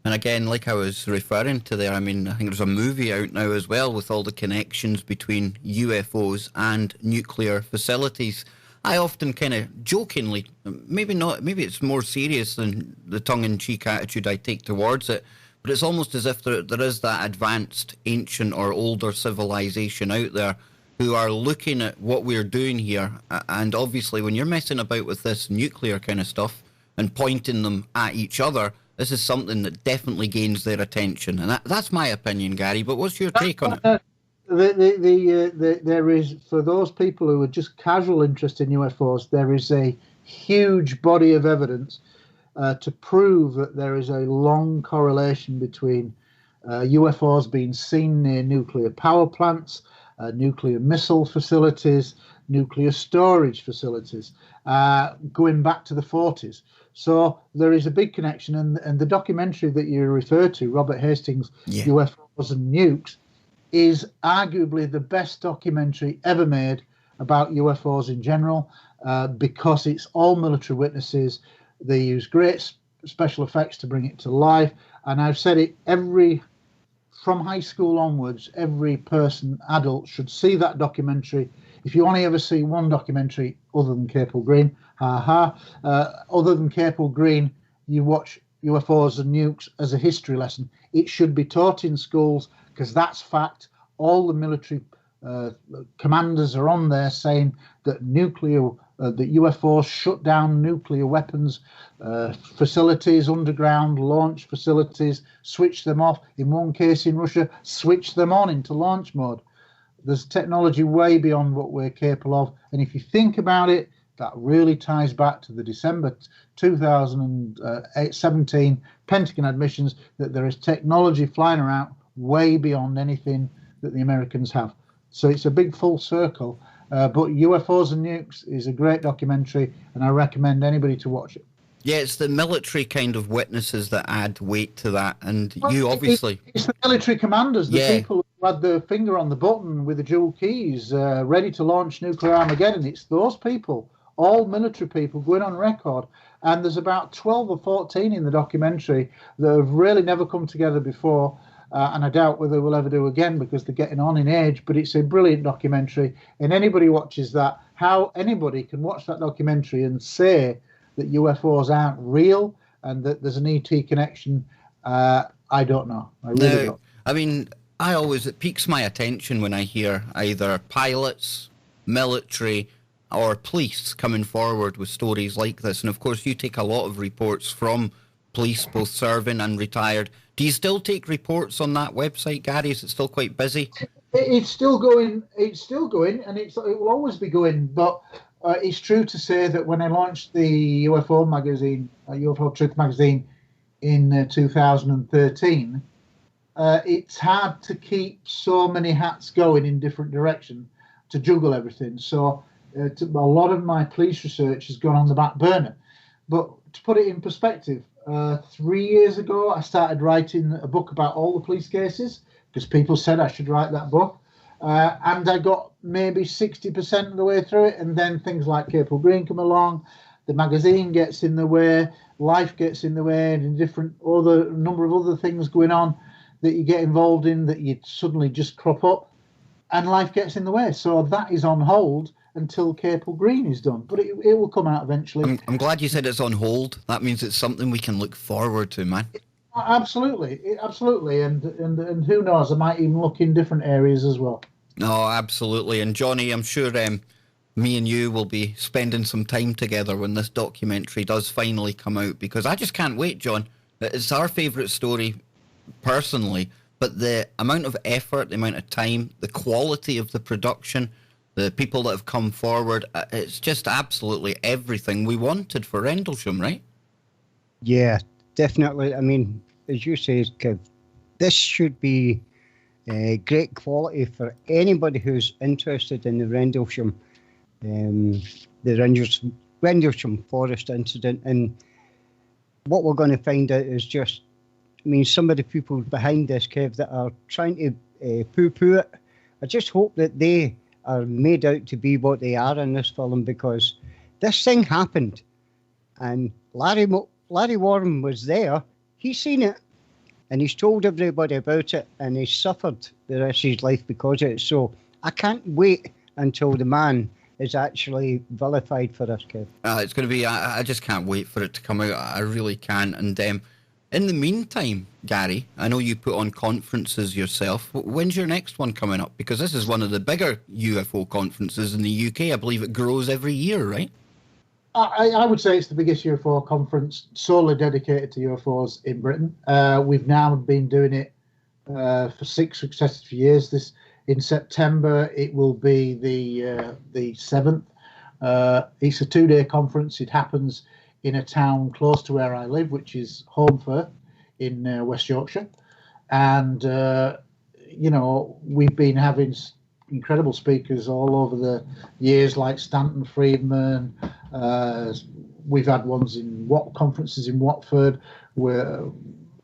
And again, like I was referring to there, I mean, I think there's a movie out now as well with all the connections between UFOs and nuclear facilities. I often kind of jokingly, maybe it's more serious than the tongue-in-cheek attitude I take towards it, but it's almost as if there is that advanced, ancient or older civilization out there who are looking at what we're doing here. And obviously, when you're messing about with this nuclear kind of stuff and pointing them at each other, this is something that definitely gains their attention. And that's my opinion, Gary. But what's your take on it? There is, for those people who are just casual interest in UFOs, there is a huge body of evidence to prove that there is a long correlation between UFOs being seen near nuclear power plants, nuclear missile facilities, nuclear storage facilities, going back to the 40s. So there is a big connection, and the documentary that you refer to, Robert Hastings' UFOs and Nukes, is arguably the best documentary ever made about UFOs in general, because it's all military witnesses. They use great special effects to bring it to life. And I've said it, from high school onwards, every adult should see that documentary. If you only ever see one documentary other than Capel Green, other than Capel Green, you watch UFOs and Nukes as a history lesson. It should be taught in schools, because that's fact. All the military commanders are on there saying that that UFOs shut down nuclear weapons facilities, underground launch facilities, switch them off. In one case in Russia, switch them on into launch mode. There's technology way beyond what we're capable of. And if you think about it, that really ties back to the December 2017 Pentagon admissions that there is technology flying around way beyond anything that the Americans have. So it's a big full circle. But UFOs and Nukes is a great documentary, and I recommend anybody to watch it. Yeah, it's the military kind of witnesses that add weight to that, and you obviously... It's the military commanders, the people who had their finger on the button with the dual keys, ready to launch nuclear Armageddon. It's those people, all military people, going on record. And there's about 12 or 14 in the documentary that have really never come together before, and I doubt whether we'll ever do again because they're getting on in age, but it's a brilliant documentary. And anybody watches that, how anybody can watch that documentary and say that UFOs aren't real and that there's an ET connection, I don't know. I really don't. I mean, it piques my attention when I hear either pilots, military, or police coming forward with stories like this. And of course, you take a lot of reports from police, both serving and retired. Do you still take reports on that website, Gary? Is it still quite busy? It's still going. It's still going, and it will always be going. But it's true to say that when I launched the UFO magazine, UFO Truth magazine, in 2013, it's hard to keep so many hats going in different directions to juggle everything. So a lot of my police research has gone on the back burner. But to put it in perspective, 3 years ago, I started writing a book about all the police cases because people said I should write that book. And I got maybe 60% of the way through it. And then things like Capel Green come along, the magazine gets in the way, life gets in the way, and a number of other things going on that you get involved in that you suddenly just crop up, and life gets in the way. So that is on hold until Capel Green is done. But it will come out eventually. I'm glad you said it's on hold. That means it's something we can look forward to, man. Absolutely. And who knows, I might even look in different areas as well. No, absolutely. And Johnny, I'm sure me and you will be spending some time together when this documentary does finally come out, because I just can't wait, John. It's our favourite story personally, but the amount of effort, the amount of time, the quality of the production, the people that have come forward, it's just absolutely everything we wanted for Rendlesham, right? Yeah, definitely. I mean, as you say, Kev, this should be great quality for anybody who's interested in the Rendlesham Forest incident. And what we're going to find out is just, I mean, some of the people behind this, Kev, that are trying to poo-poo it, I just hope that they are made out to be what they are in this film, because this thing happened. And Larry Warren was there. He's seen it. And he's told everybody about it, and he's suffered the rest of his life because of it. So I can't wait until the man is actually vilified for this, Kev. It's going to be, I just can't wait for it to come out. I really can. And in the meantime, Gary, I know you put on conferences yourself. When's your next one coming up? Because this is one of the bigger UFO conferences in the UK. I believe it grows every year, right? I would say it's the biggest UFO conference solely dedicated to UFOs in Britain. We've now been doing it for 6 successive years. In September, it will be the 7th. It's a 2-day conference. It happens in a town close to where I live, which is Holmfirth in West Yorkshire. And, we've been having incredible speakers all over the years, like Stanton Friedman. We've had ones in conferences in Watford, where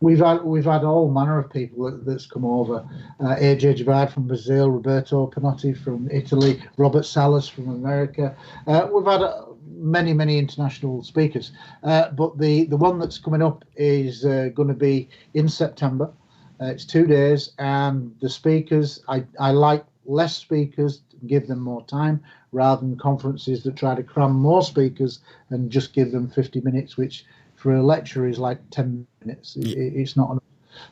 we've had all manner of people that's come over. AJ Javad from Brazil, Roberto Panotti from Italy, Robert Salas from America. We've had many international speakers, but the one that's coming up is going to be in September. It's 2 days, and the speakers, I like less speakers, give them more time, rather than conferences that try to cram more speakers and just give them 50 minutes, which for a lecture is like 10 minutes. It's not enough.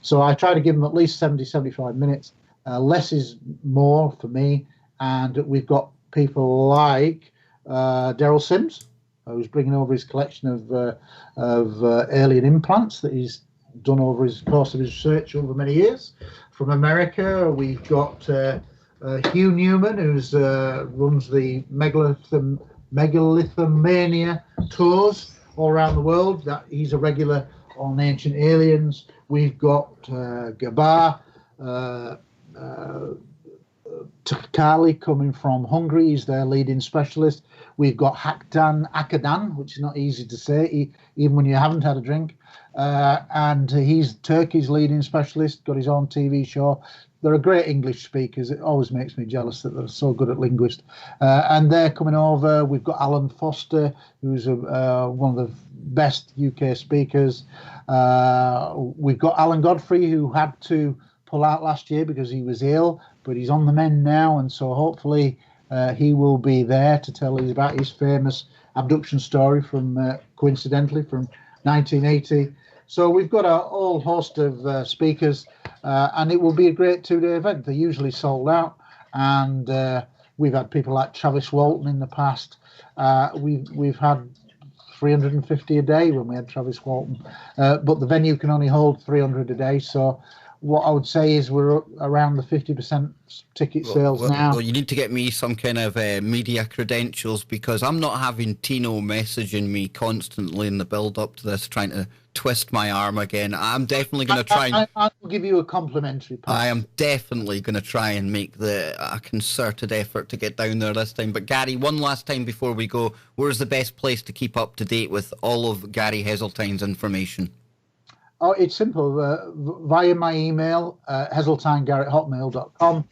So I try to give them at least 70, 75 minutes. Less is more for me, and we've got people like Daryl Sims, who's bringing over his collection of alien implants that he's done over his course of his research over many years. From America, we've got Hugh Newman, who runs the Megalithomania tours all around the world. He's a regular on Ancient Aliens. We've got Gabar Takali coming from Hungary. He's their leading specialist. We've got Hakdan Akadan, which is not easy to say, even when you haven't had a drink. And he's Turkey's leading specialist, got his own TV show. They're a great English speakers. It always makes me jealous that they're so good at linguist. And they're coming over. We've got Alan Foster, who's one of the best UK speakers. We've got Alan Godfrey, who had to pull out last year because he was ill, but he's on the mend now, and so hopefully he will be there to tell us about his famous abduction story from, coincidentally, from 1980. So we've got a whole host of speakers, and it will be a great 2-day event. They're usually sold out, and we've had people like Travis Walton in the past. We've had 350 a day when we had Travis Walton, but the venue can only hold 300 a day. So what I would say is we're around the 50% ticket sales now. Well, you need to get me some kind of media credentials, because I'm not having Tino messaging me constantly in the build-up to this, trying to twist my arm again. I'm definitely going to try. I'll give you a complimentary pass. I am definitely going to try and make a concerted effort to get down there this time. But Gary, one last time before we go, where's the best place to keep up to date with all of Gary Heseltine's information? Oh, it's simple. Via my email, heseltinegary@hotmail.com.